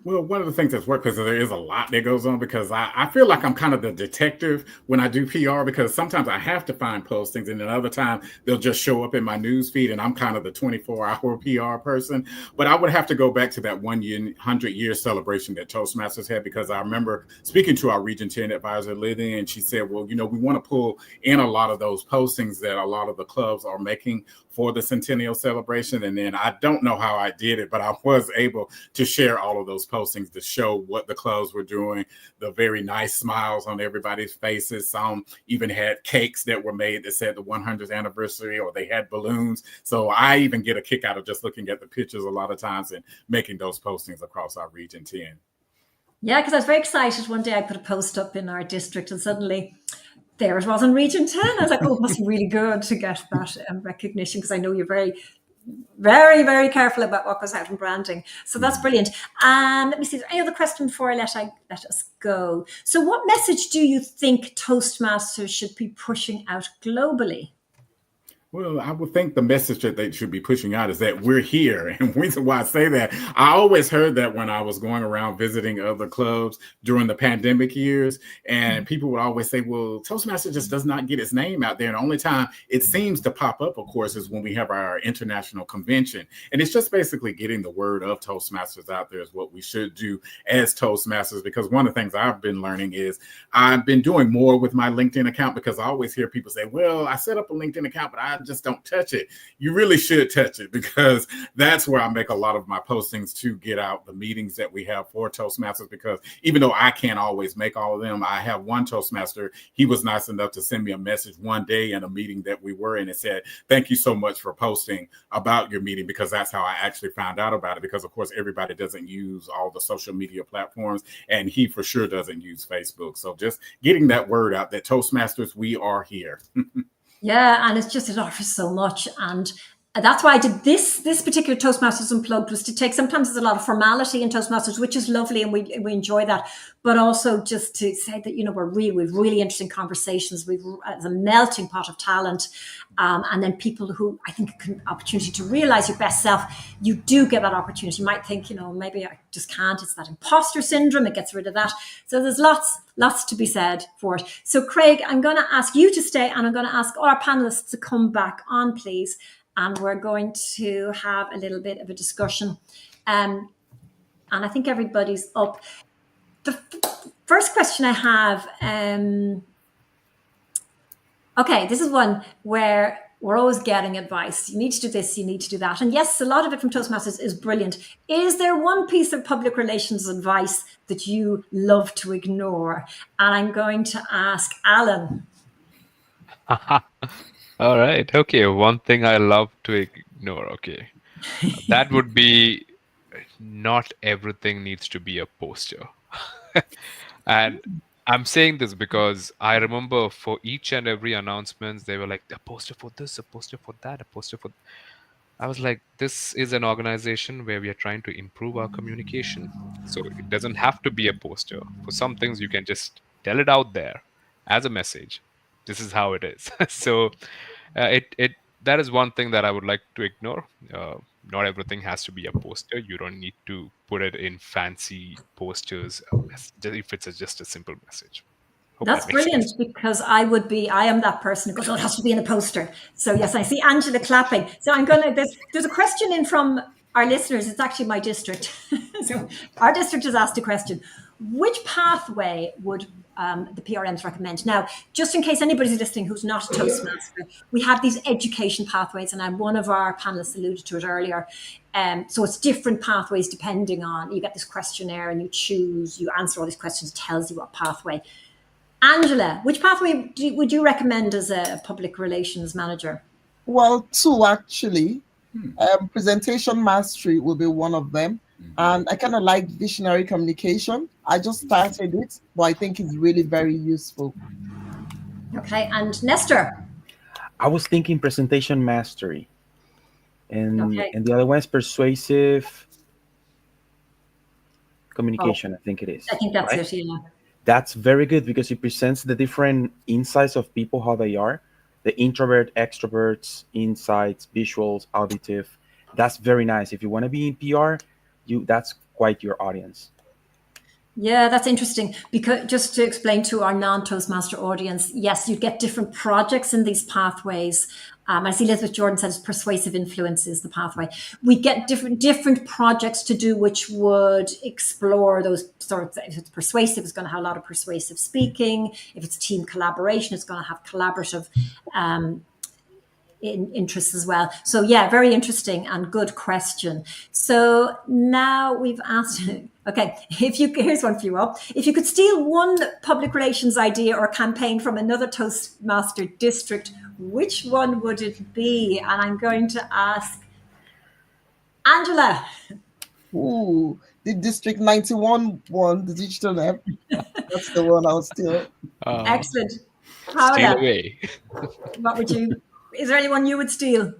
[SPEAKER 4] Well, one of the things that's worked, because there is a lot that goes on, because I feel like I'm kind of the detective when I do PR, because sometimes I have to find postings, and then other time they'll just show up in my news feed, and I'm kind of the 24-hour PR person. But I would have to go back to that 100-year celebration that Toastmasters had, because I remember speaking to our Region 10 advisor, Lily, and she said, well, we want to pull in a lot of those postings that a lot of the clubs are making for the centennial celebration. And then I don't know how I did it, but I was able to share all of those postings to show what the clubs were doing, the very nice smiles on everybody's faces. Some even had cakes that were made that said the 100th anniversary, or they had balloons. So I even get a kick out of just looking at the pictures a lot of times and making those postings across our Region 10.
[SPEAKER 1] Yeah, because I was very excited. One day I put a post up in our district, and suddenly there it was in Region 10. I was like, oh, it must be really good to get that recognition, because I know you're very, very, very careful about what goes out in branding. So that's brilliant. Let me see, is there any other question before I let us go? So what message do you think Toastmasters should be pushing out globally?
[SPEAKER 4] Well, I would think the message that they should be pushing out is that we're here. And the reason why I say that, I always heard that when I was going around visiting other clubs during the pandemic years, and people would always say, well, Toastmasters just does not get its name out there. And the only time it seems to pop up, of course, is when we have our international convention. And it's just basically getting the word of Toastmasters out there is what we should do as Toastmasters, because one of the things I've been learning is I've been doing more with my LinkedIn account, because I always hear people say, well, I set up a LinkedIn account, but I just don't touch it. You really should touch it, because that's where I make a lot of my postings to get out the meetings that we have for Toastmasters. Because even though I can't always make all of them, I have one Toastmaster. He was nice enough to send me a message one day in a meeting that we were in. It said, thank you so much for posting about your meeting, because that's how I actually found out about it. Because of course, everybody doesn't use all the social media platforms, and he for sure doesn't use Facebook. So just getting that word out that Toastmasters, we are here.
[SPEAKER 1] Yeah, and it offers so much. And that's why I did this particular Toastmasters Unplugged, was to take, sometimes there's a lot of formality in Toastmasters, which is lovely, and we enjoy that, but also just to say that, we've really interesting conversations. We've a melting pot of talent, and then people who I think opportunity to realize your best self. You do get that opportunity. You might think, maybe I just can't. It's that imposter syndrome. It gets rid of that. So there's lots to be said for it. So Craig, I'm going to ask you to stay, and I'm going to ask all our panelists to come back on, please. And we're going to have a little bit of a discussion. And I think everybody's up. The first question I have, okay, this is one where we're always getting advice. You need to do this, you need to do that. And yes, a lot of it from Toastmasters is brilliant. Is there one piece of public relations advice that you love to ignore? And I'm going to ask Alan.
[SPEAKER 2] All right. Okay. One thing I love to ignore. Okay. That would be, not everything needs to be a poster. And I'm saying this because I remember for each and every announcement, they were like, a poster for this, a poster for that, a poster for. I was like, this is an organization where we are trying to improve our communication. So it doesn't have to be a poster. For some things, you can just tell it out there as a message. This is how it is. So that is one thing that I would like to ignore. Not everything has to be a poster. You don't need to put it in fancy posters if it's just a simple message.
[SPEAKER 1] That's brilliant, because I am that person who goes, oh, it has to be in a poster. So yes, I see Angela clapping. So there's a question in from our listeners. It's actually my district. So our district has asked a question. Which pathway would the PRMs recommend? Now, just in case anybody's listening who's not a Toastmaster, we have these education pathways, and one of our panelists alluded to it earlier. So it's different pathways depending on, you get this questionnaire and you answer all these questions, it tells you what pathway. Angela, which pathway would you recommend as a public relations manager?
[SPEAKER 6] Well, two actually. Presentation mastery will be one of them. And I kind of like visionary communication. I just started it, but I think it's really very useful.
[SPEAKER 1] Okay, and Nestor?
[SPEAKER 3] I was thinking presentation mastery. And the other one is persuasive communication, I think it is.
[SPEAKER 1] I think that's it, yeah.
[SPEAKER 3] That's very good, because it presents the different insights of people, how they are, the introvert, extroverts, insights, visuals, auditive. That's very nice. If you want to be in PR, that's quite your audience.
[SPEAKER 1] Yeah, that's interesting, because just to explain to our non-Toastmaster audience, yes, you get different projects in these pathways. I see Elizabeth Jordan says persuasive influence is the pathway. We get different projects to do, which would explore those sorts. If it's persuasive, it's going to have a lot of persuasive speaking. If it's team collaboration, it's going to have collaborative interests as well. So yeah, very interesting and good question. So now we've asked, okay, here's one for you all. If you could steal one public relations idea or campaign from another Toastmaster district, which one would it be? And I'm going to ask Angela.
[SPEAKER 6] Ooh, the District 91 one, the digital app. That's the one I'll steal.
[SPEAKER 1] Excellent.
[SPEAKER 2] Steal
[SPEAKER 1] Paola,
[SPEAKER 2] away.
[SPEAKER 1] what would you, is there anyone you would steal?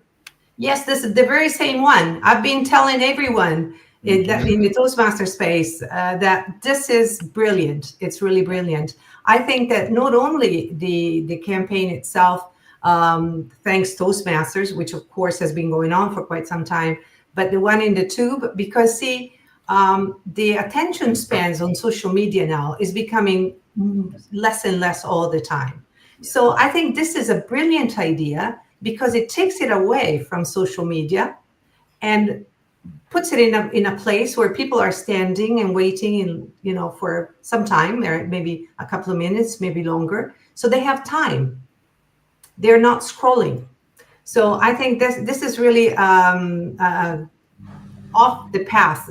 [SPEAKER 5] Yes, this is the very same one. I've been telling everyone in the Toastmaster space that this is brilliant. It's really brilliant. I think that not only the campaign itself, thanks Toastmasters, which of course has been going on for quite some time, but the one in the tube, because see, the attention spans on social media now is becoming less and less all the time. So I think this is a brilliant idea because it takes it away from social media and puts it in a place where people are standing and waiting for some time, there maybe a couple of minutes, maybe longer. So they have time. They're not scrolling. So I think this is really off the path.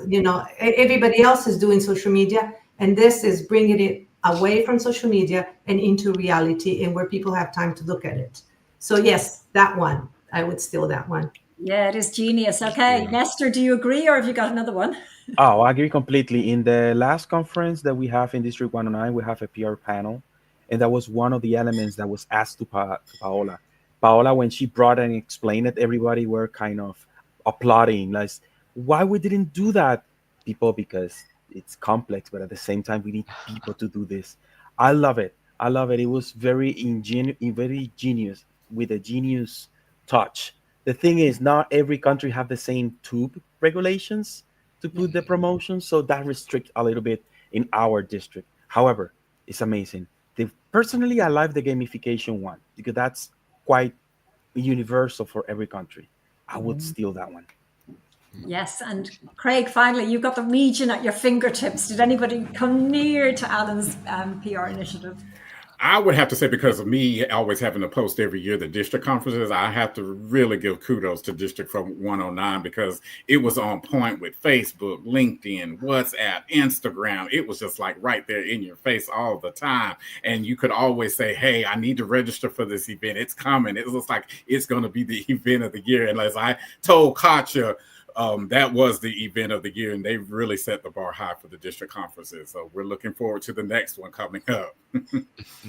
[SPEAKER 5] Everybody else is doing social media, and this is bringing it away from social media and into reality, and where people have time to look at it. So yes, that one, I would steal that one.
[SPEAKER 1] Yeah, it is genius. Okay, Nestor, do you agree, or have you got another one?
[SPEAKER 3] Oh, I agree completely. In the last conference that we have in District 109, we have a PR panel, and that was one of the elements that was asked to Paola. Paola, when she brought and explained it, everybody were kind of applauding, like, why we didn't do that, people, because it's complex, but at the same time, we need people to do this. I love it. I love it. It was very genius, with a genius touch. The thing is, not every country have the same tube regulations to put the promotion, so that restricts a little bit in our district. However, it's amazing. Personally, I like the gamification one because that's quite universal for every country. I would steal that one.
[SPEAKER 1] Yes, and Craig, finally, you've got the region at your fingertips. Did anybody come near to Alan's PR initiative?
[SPEAKER 4] I would have to say, because of me always having to post every year the district conferences, I have to really give kudos to District from 109 because it was on point with Facebook, LinkedIn, WhatsApp, Instagram. It was just like right there in your face all the time. And you could always say, hey, I need to register for this event. It's coming. It looks like it's going to be the event of the year. And as I told Katja, that was the event of the year, and they really set the bar high for the district conferences. So we're looking forward to the next one coming up.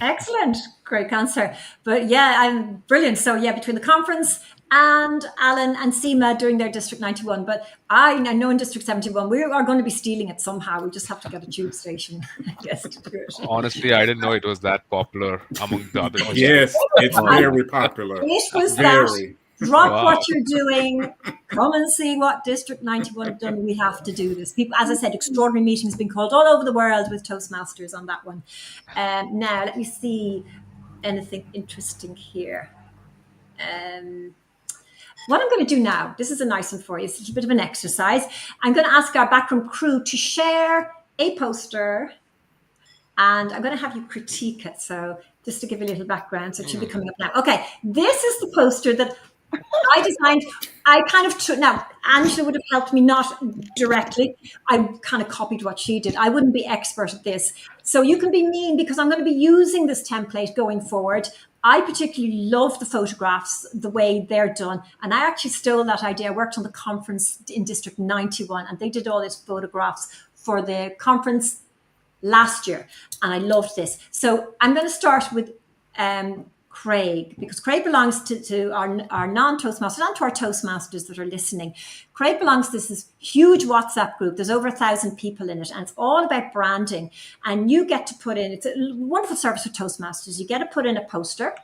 [SPEAKER 1] Excellent. Great answer. But yeah, I'm brilliant. So yeah, between the conference and Alan and Seema doing their District 91, but I know in District 71, we are going to be stealing it somehow. We just have to get a tube station, I guess, to do it.
[SPEAKER 2] Honestly, I didn't know it was that popular among the other districts.
[SPEAKER 4] Yes, it's very popular.
[SPEAKER 1] It was
[SPEAKER 4] Very.
[SPEAKER 1] that. Drop what you're doing. Come and see what District 91 have done. We have to do this. People, as I said, extraordinary meetings being called all over the world with Toastmasters on that one. Now, let me see anything interesting here. What I'm going to do now, this is a nice one for you. It's a bit of an exercise. I'm going to ask our backroom crew to share a poster, and I'm going to have you critique it. So just to give you a little background, so it should be coming up now. Okay, this is the poster that I designed. I kind of took, now Angela would have helped me, not directly. I kind of copied what she did. I wouldn't be expert at this. So you can be mean because I'm going to be using this template going forward. I particularly love the photographs, the way they're done. And I actually stole that idea. I worked on the conference in District 91 and they did all these photographs for the conference last year. And I loved this. So I'm going to start with Craig, because Craig belongs to our non-Toastmasters and to our Toastmasters that are listening. Craig belongs to this huge WhatsApp group. There's over 1,000 people in it, and it's all about branding. And you get to put in, it's a wonderful service for Toastmasters. You get to put in a poster,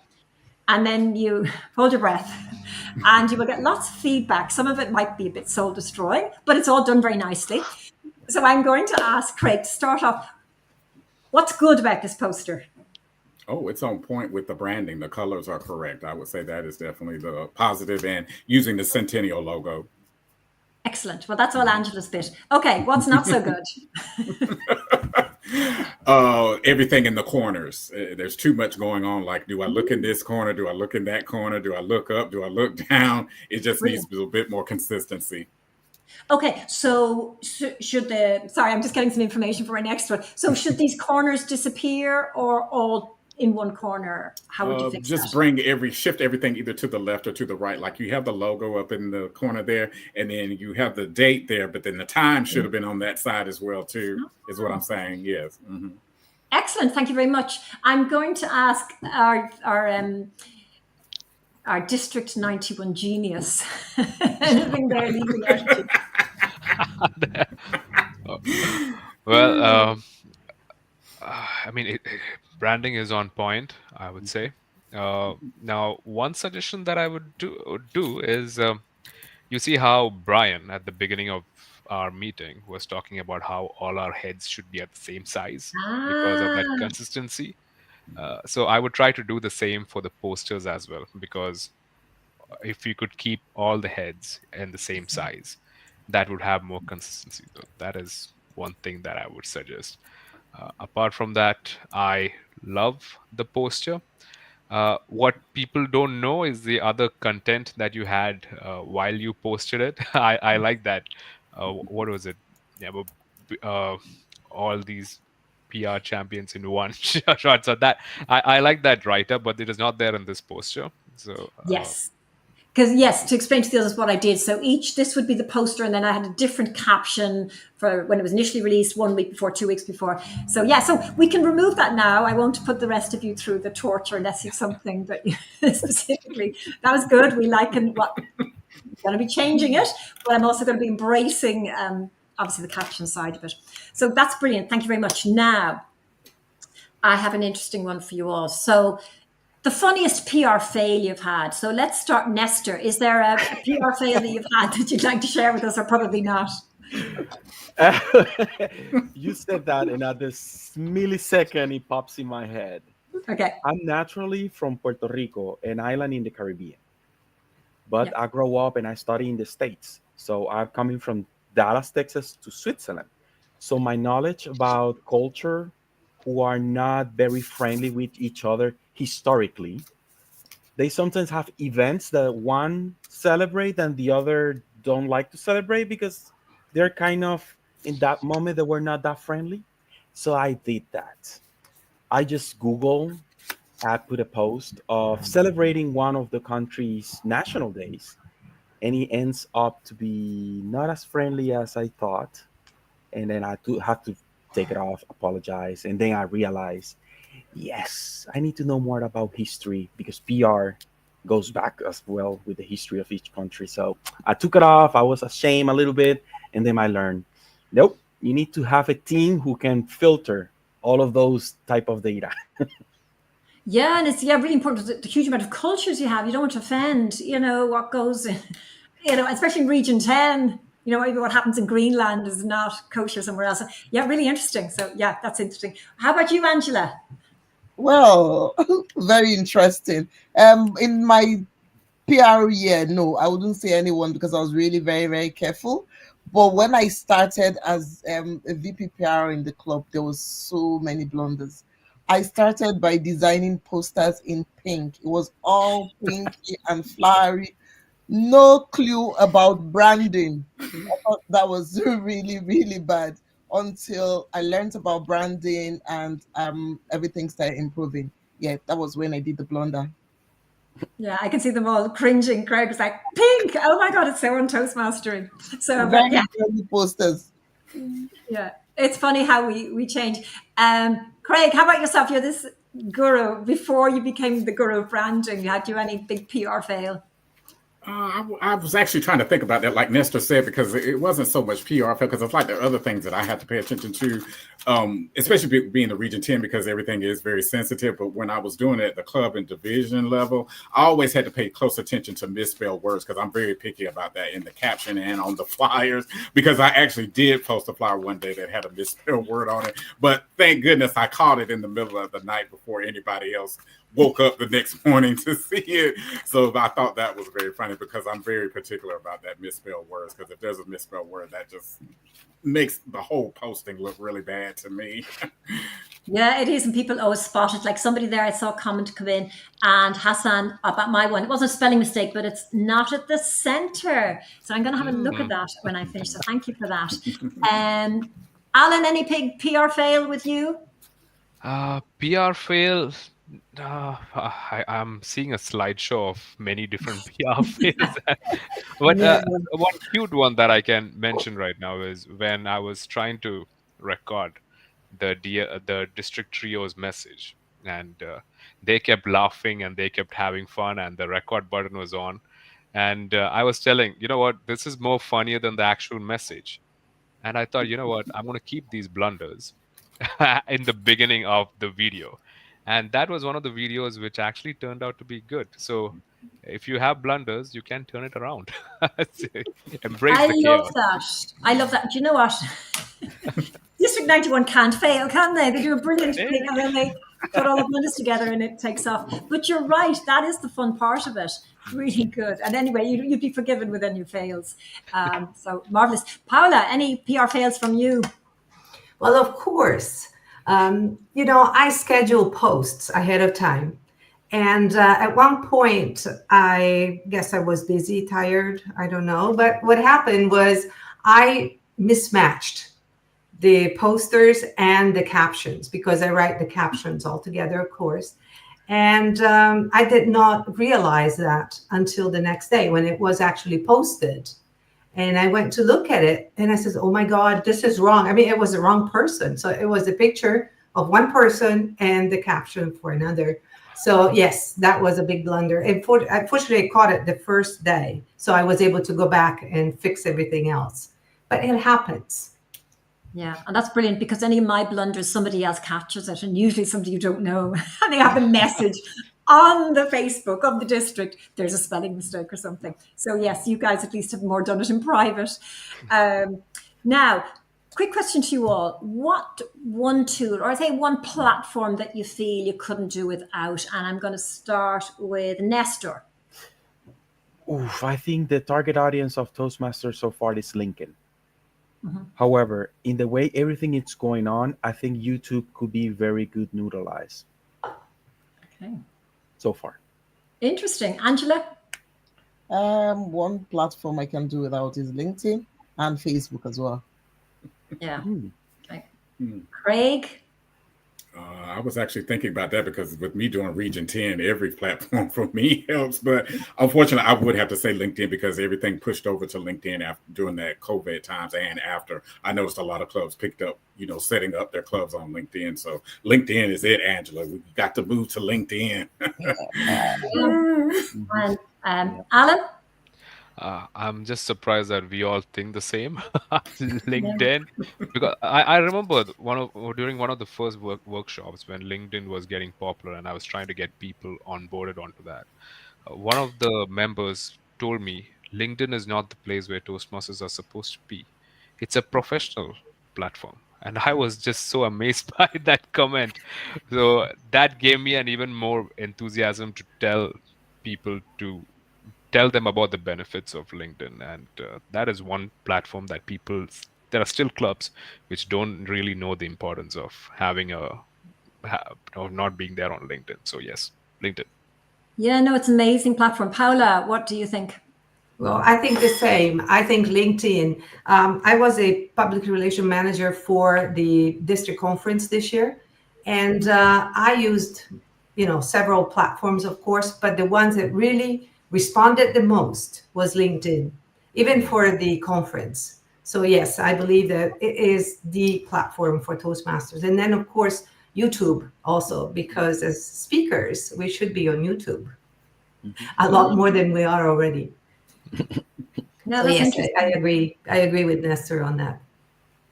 [SPEAKER 1] and then you hold your breath, and you will get lots of feedback. Some of it might be a bit soul-destroying, but it's all done very nicely. So I'm going to ask Craig to start off. What's good about this poster?
[SPEAKER 4] Oh, it's on point with the branding. The colors are correct. I would say that is definitely the positive, and using the Centennial logo.
[SPEAKER 1] Excellent. Well, that's all Angela's bit. Okay, what's not so good?
[SPEAKER 4] Everything in the corners. There's too much going on. Like, do I look in this corner? Do I look in that corner? Do I look up? Do I look down? It just needs a little bit more consistency.
[SPEAKER 1] Okay, so should sorry, I'm just getting some information for my next one. So should these corners disappear or all in one corner? How would you fix
[SPEAKER 4] just
[SPEAKER 1] that?
[SPEAKER 4] shift everything either to the left or to the right. Like, you have the logo up in the corner there, and then you have the date there, but then the time should have been on that side as well too, is what I'm saying. Yes. Mm-hmm.
[SPEAKER 1] Excellent. Thank you very much. I'm going to ask our District 91 genius. Anything there leaving out?
[SPEAKER 2] Well, I mean, branding is on point, I would say. Now, one suggestion that I would do is, you see how Brian at the beginning of our meeting was talking about how all our heads should be at the same size because of that consistency. So I would try to do the same for the posters as well, because if you could keep all the heads in the same size, that would have more consistency. So that is one thing that I would suggest. Apart from that, I love the poster. What people don't know is the other content that you had while you posted it. I like that. What was it? Yeah, all these PR champions in one shot. So that I like that write-up, but it is not there in this poster. So
[SPEAKER 1] Yes. Because to explain to the others what I did. So this would be the poster, and then I had a different caption for when it was initially released, 1 week before, 2 weeks before. So so we can remove that now. I won't put the rest of you through the torture unless you have something that specifically. That was good. We like what going to be changing it, but I'm also going to be embracing obviously the caption side of it. So that's brilliant. Thank you very much. Now, I have an interesting one for you all. So the funniest PR fail you've had. So let's start, Nestor. Is there a PR fail that you've had that you'd like to share with us, or probably not?
[SPEAKER 3] You said that, and at this millisecond, it pops in my head.
[SPEAKER 1] Okay.
[SPEAKER 3] I'm naturally from Puerto Rico, an island in the Caribbean. But I grew up and I study in the States. So I'm coming from Dallas, Texas to Switzerland. So my knowledge about culture, who are not very friendly with each other historically, they sometimes have events that one celebrate and the other don't like to celebrate because they're kind of in that moment they were not that friendly. So I did that. I just Googled, I put a post of celebrating one of the country's national days, and it ends up to be not as friendly as I thought. And then I had to take it off, apologize, and then I realized, yes, I need to know more about history because PR goes back as well with the history of each country. So I took it off. I was ashamed a little bit, and then I learned, nope, you need to have a team who can filter all of those type of data.
[SPEAKER 1] Yeah, and it's really important, the huge amount of cultures you have. You don't want to offend, what goes, especially in Region 10, maybe what happens in Greenland is not kosher somewhere else. Yeah, really interesting. So yeah, that's interesting. How about you, Angela?
[SPEAKER 6] Well, very interesting. In my PR year, no, I wouldn't say anyone because I was really very, very careful. But when I started as a VP PR in the club, there was so many blunders. I started by designing posters in pink. It was all pinky and flowery. No clue about branding. I thought that was really, really bad until I learned about branding and everything started improving. Yeah, that was when I did the blunder.
[SPEAKER 1] Yeah, I can see them all cringing. Craig was like, pink. Oh my God, it's so on Toastmastering. So,
[SPEAKER 6] very posters.
[SPEAKER 1] Yeah, it's funny how we change. Craig, how about yourself? You're this guru. Before you became the guru of branding, had you any big PR fail?
[SPEAKER 4] I was actually trying to think about that, like Nestor said, because it wasn't so much PR, because it's like the other things that I had to pay attention to, especially being the Region 10, because everything is very sensitive. But when I was doing it at the club and division level, I always had to pay close attention to misspelled words, because I'm very picky about that in the caption and on the flyers, because I actually did post a flyer one day that had a misspelled word on it. But thank goodness I caught it in the middle of the night before anybody else woke up the next morning to see it. So I thought that was very funny, because I'm very particular about that misspelled words, because if there's a misspelled word, that just makes the whole posting look really bad to me.
[SPEAKER 1] Yeah, it is. And people always spot it. Like somebody there, I saw a comment come in, and Hassan, about my one, it wasn't a spelling mistake, but it's not at the center. So I'm going to have a look at that when I finish. So thank you for that. Alan, any big PR fail with you?
[SPEAKER 2] PR fail. I'm seeing a slideshow of many different PR fails. But one cute one that I can mention right now is when I was trying to record the district trio's message, and they kept laughing and they kept having fun, and the record button was on, and I was telling, you know what, this is more funnier than the actual message. And I thought, you know what, I'm going to keep these blunders in the beginning of the video. And that was one of the videos which actually turned out to be good. So if you have blunders, you can turn it around. Embrace the chaos.
[SPEAKER 1] I love that. Do you know what? District 91 can't fail, can they? They do a brilliant thing, and then they put all the blunders together and it takes off. But you're right. That is the fun part of it. Really good. And anyway, you'd be forgiven with any fails. So marvelous. Paula, any PR fails from you?
[SPEAKER 5] Well, of course. I schedule posts ahead of time. And at one point, I guess I was busy, tired, I don't know. But what happened was I mismatched the posters and the captions, because I write the captions all together, of course. And I did not realize that until the next day when it was actually posted. And I went to look at it and I says, oh my God, this is wrong. I mean, it was the wrong person. So it was a picture of one person and the caption for another. So yes, that was a big blunder. Unfortunately, I caught it the first day. So I was able to go back and fix everything else. But it happens.
[SPEAKER 1] Yeah, and that's brilliant, because any of my blunders, somebody else captures it, and usually somebody you don't know, and they have the message on the Facebook of the district, there's a spelling mistake or something. So yes, you guys at least have more done it in private. Now, quick question to you all. What one tool, or I say one platform, that you feel you couldn't do without? And I'm going to start with Nestor.
[SPEAKER 3] Oof, I think the target audience of Toastmasters so far is LinkedIn. However, in the way everything is going on, I think YouTube could be very good neutralized.
[SPEAKER 1] Okay.
[SPEAKER 3] So far.
[SPEAKER 1] Interesting. Angela?
[SPEAKER 6] One platform I can do without is LinkedIn and Facebook as well.
[SPEAKER 1] Yeah. Okay. Craig?
[SPEAKER 4] I was actually thinking about that, because with me doing Region 10, every platform for me helps. But unfortunately, I would have to say LinkedIn, because everything pushed over to LinkedIn after during that COVID times and after. I noticed a lot of clubs picked up, setting up their clubs on LinkedIn. So LinkedIn is it, Angela. We got to move to LinkedIn.
[SPEAKER 1] And Alan?
[SPEAKER 2] I'm just surprised that we all think the same. LinkedIn, because I remember during one of the first workshops when LinkedIn was getting popular, and I was trying to get people onboarded onto that. One of the members told me LinkedIn is not the place where Toastmasters are supposed to be. It's a professional platform. And I was just so amazed by that comment. So that gave me an even more enthusiasm to tell them about the benefits of LinkedIn. And that is one platform that there are still clubs which don't really know the importance of having of not being there on LinkedIn. So yes, LinkedIn.
[SPEAKER 1] Yeah, no, it's an amazing platform. Paula, what do you think?
[SPEAKER 5] Well, I think the same. I think LinkedIn. I was a public relations manager for the district conference this year, and I used, several platforms, of course, but the ones that really responded the most was LinkedIn, even for the conference. So yes, I believe that it is the platform for Toastmasters. And then, of course, YouTube also, because as speakers, we should be on YouTube a lot more than we are already.
[SPEAKER 1] No,
[SPEAKER 5] So
[SPEAKER 1] that's
[SPEAKER 5] yes,
[SPEAKER 1] interesting.
[SPEAKER 5] I agree. I agree with Nestor on that.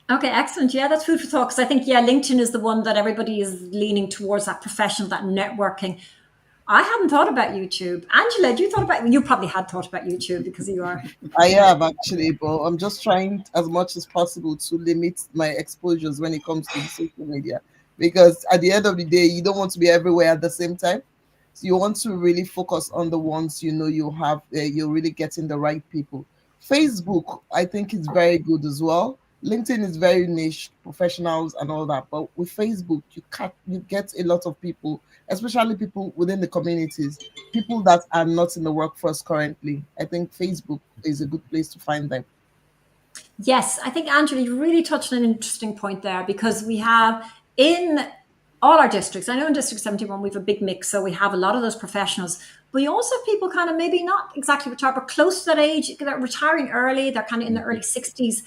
[SPEAKER 1] Okay, excellent. Yeah, that's food for thought, because I think, yeah, LinkedIn is the one that everybody is leaning towards, that professional, that networking. I hadn't thought about YouTube. Angela, you probably had thought about YouTube because you are.
[SPEAKER 6] I have actually, but I'm just trying as much as possible to limit my exposures when it comes to the social media, because at the end of the day, you don't want to be everywhere at the same time. So you want to really focus on the ones you know you have. You're really getting the right people. Facebook, I think, is very good as well. LinkedIn is very niche, professionals and all that. But with Facebook, you get a lot of people, especially people within the communities, people that are not in the workforce currently. I think Facebook is a good place to find them.
[SPEAKER 1] Yes, I think, Angela, you really touched on an interesting point there, because we have in all our districts, I know in District 71, we have a big mix. So we have a lot of those professionals, but we also have people kind of maybe not exactly retired, but close to that age. They're retiring early. They're kind of in their early 60s.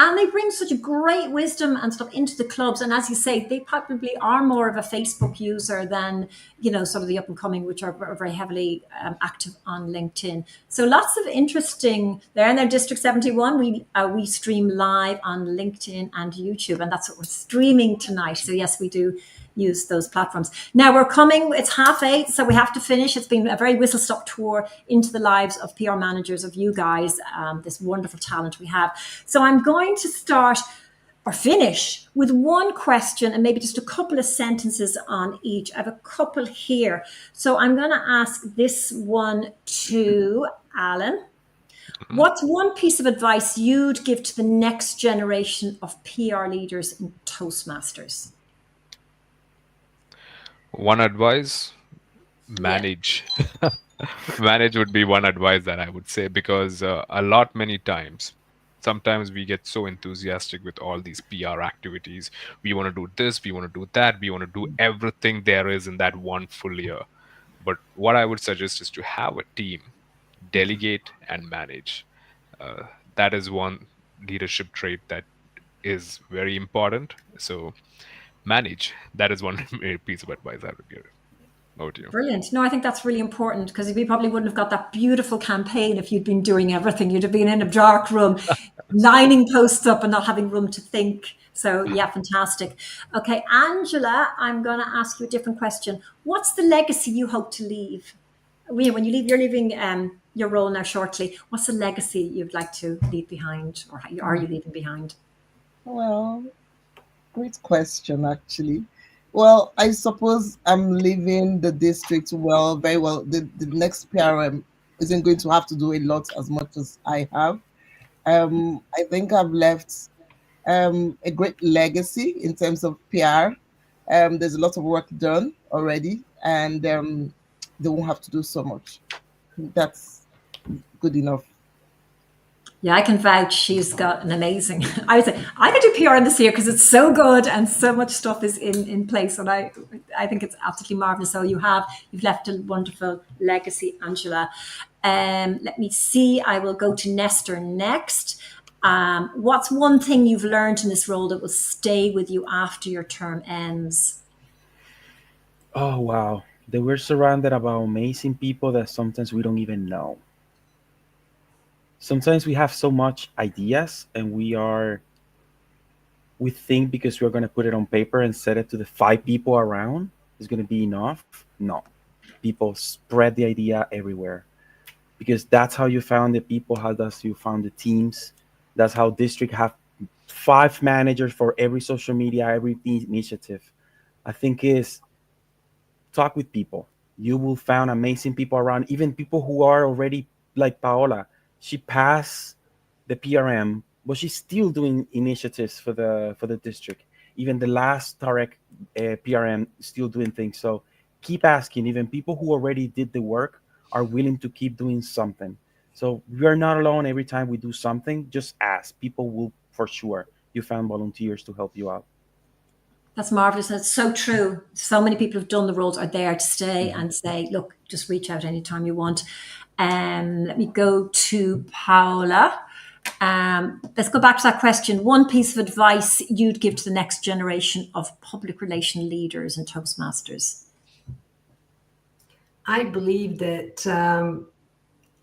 [SPEAKER 1] And they bring such a great wisdom and stuff into the clubs. And as you say, they probably are more of a Facebook user than, sort of the up and coming, which are very heavily active on LinkedIn. So lots of interesting there. In their District 71, we stream live on LinkedIn and YouTube, and that's what we're streaming tonight. So yes, we do use those platforms. Now it's 8:30, so we have to finish. It's been a very whistle-stop tour into the lives of PR managers, of you guys, this wonderful talent we have. So I'm going to start or finish with one question and maybe just a couple of sentences on each. I have a couple here. So I'm going to ask this one to Alan. What's one piece of advice you'd give to the next generation of PR leaders in Toastmasters?
[SPEAKER 2] One advice: manage. Manage would be one advice that I would say, because many times, sometimes we get so enthusiastic with all these PR activities. We want to do this, we want to do that, we want to do everything there is in that one full year. But what I would suggest is to have a team, delegate and manage. That is one leadership trait that is very important. So manage. That is one piece of advice I would give. Over to you.
[SPEAKER 1] Brilliant. No, I think that's really important, because we probably wouldn't have got that beautiful campaign if you'd been doing everything. You'd have been in a dark room, lining posts up and not having room to think. So yeah, fantastic. Okay, Angela, I'm going to ask you a different question. What's the legacy you hope to leave? When you're leaving your role now shortly, what's the legacy you'd like to leave behind, or are you leaving behind?
[SPEAKER 6] Well, great question, actually. Well, I suppose I'm leaving the district very well. The next PRM isn't going to have to do a lot as much as I have. I think I've left a great legacy in terms of PR. There's a lot of work done already, and they won't have to do so much. That's good enough.
[SPEAKER 1] Yeah, I can vouch. She's got an amazing. I would say I could do PR in this year because it's so good and so much stuff is in place, and I think it's absolutely marvelous. So you've left a wonderful legacy, Angela. Let me see. I will go to Nestor next. What's one thing you've learned in this role that will stay with you after your term ends?
[SPEAKER 3] Oh wow, that we're surrounded about amazing people that sometimes we don't even know. Sometimes we have so much ideas, and we think because we're going to put it on paper and set it to the 5 people around is going to be enough. No, people spread the idea everywhere, because that's how you found the people, how does you found the teams. That's how district have 5 managers for every social media, every initiative. I think is talk with people. You will find amazing people around, even people who are already like Paola. She passed the PRM, but she's still doing initiatives for the district. Even the last Tarek PRM still doing things. So keep asking. Even people who already did the work are willing to keep doing something. So we are not alone every time we do something. Just ask. People will for sure. You found volunteers to help you out.
[SPEAKER 1] That's marvelous. And it's so true. So many people who've done the roles are there to stay and say, look, just reach out anytime you want. Let me go to Paola. Let's go back to that question. One piece of advice you'd give to the next generation of public relation leaders and Toastmasters?
[SPEAKER 5] I believe that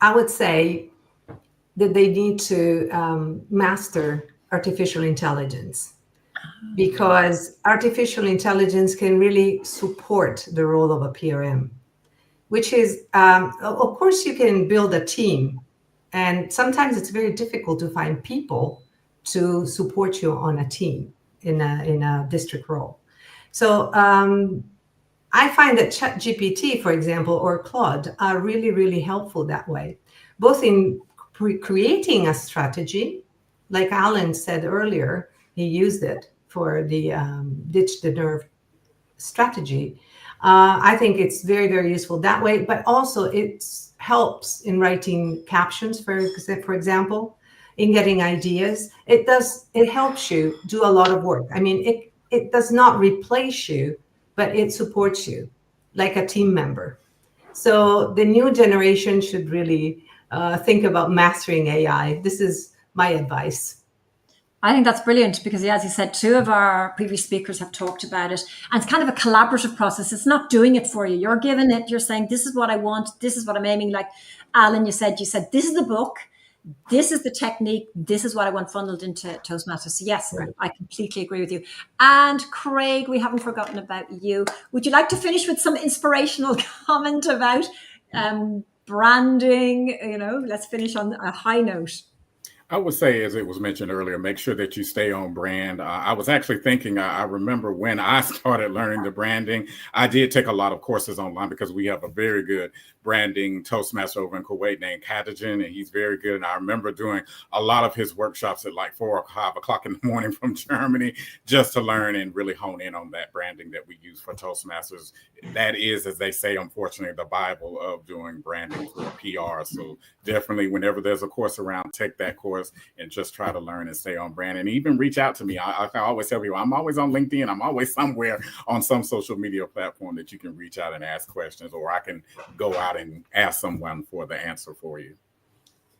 [SPEAKER 5] I would say that they need to master artificial intelligence, because artificial intelligence can really support the role of a PRM, which is, of course, you can build a team, and sometimes it's very difficult to find people to support you on a team in a district role. So I find that ChatGPT, for example, or Claude are really, really helpful that way, both in creating a strategy, like Alan said earlier, he used it for the Ditch the Nerve strategy. I think it's very, very useful that way, but also it helps in writing captions, for example, in getting ideas. It helps you do a lot of work. I mean, it does not replace you, but it supports you like a team member. So the new generation should really think about mastering AI. This is my advice.
[SPEAKER 1] I think that's brilliant because, as you said, two of our previous speakers have talked about it. And it's kind of a collaborative process. It's not doing it for you. You're giving it, you're saying, this is what I want. This is what I'm aiming. Like Alan, you said, this is the book. This is the technique. This is what I want funneled into Toastmasters. So yes, right. I completely agree with you. And Craig, we haven't forgotten about you. Would you like to finish with some inspirational comment about branding? Let's finish on a high note.
[SPEAKER 4] I would say, as it was mentioned earlier, make sure that you stay on brand. I was actually thinking, I remember when I started learning the branding, I did take a lot of courses online because we have a very good branding Toastmaster over in Kuwait named Katajan, and he's very good. And I remember doing a lot of his workshops at like 4 or 5 o'clock in the morning from Germany just to learn and really hone in on that branding that we use for Toastmasters. That is, as they say, unfortunately, the Bible of doing branding for PR. So definitely, whenever there's a course around, take that course and just try to learn and stay on brand, and even reach out to me. I always tell people I'm always on LinkedIn. I'm always somewhere on some social media platform that you can reach out and ask questions, or I can go out and ask someone for the answer for you.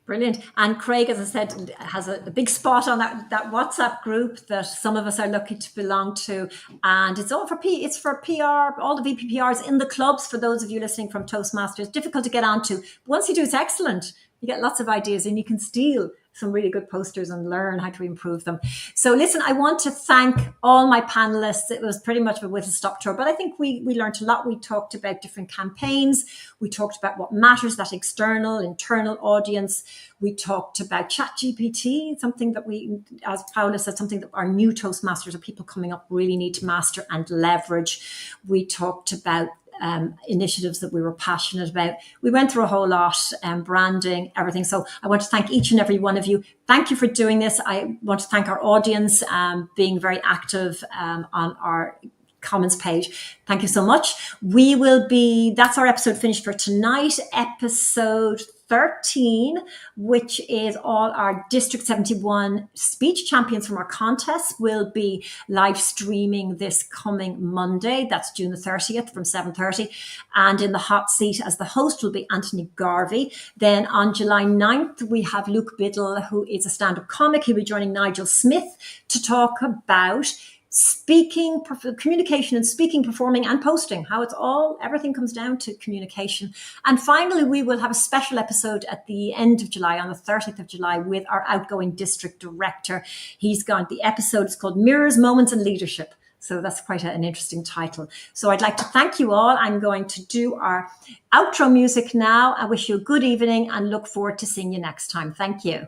[SPEAKER 1] Brilliant. And Craig, as I said, has a big spot on that WhatsApp group that some of us are lucky to belong to. And it's all for PR, all the VPPRs in the clubs for those of you listening from Toastmasters. Difficult to get onto. But once you do, it's excellent. You get lots of ideas and you can steal some really good posters and learn how to improve them. So listen, I want to thank all my panelists. It was pretty much a whistle-stop tour, but I think we learned a lot. We talked about different campaigns. We talked about what matters, that external, internal audience. We talked about ChatGPT, something that we, as Paula said, something that our new Toastmasters or people coming up really need to master and leverage. We talked about initiatives that we were passionate about. We went through a whole lot, branding, everything. So I want to thank each and every one of you. Thank you for doing this. I want to thank our audience being very active on our comments page. Thank you so much. That's our episode finished for tonight, episode 13, which is all our District 71 speech champions from our contests will be live streaming this coming Monday. That's June the 30th from 7:30. And in the hot seat as the host will be Anthony Garvey. Then on July 9th, we have Luke Biddle, who is a stand-up comic. He'll be joining Nigel Smith to talk about speaking, communication and speaking, performing and posting, how everything comes down to communication. And finally, we will have a special episode at the end of July, on the 30th of July, with our outgoing district director. The episode is called Mirrors, Moments and Leadership. So that's quite an interesting title. So I'd like to thank you all. I'm going to do our outro music now. I wish you a good evening and look forward to seeing you next time. Thank you.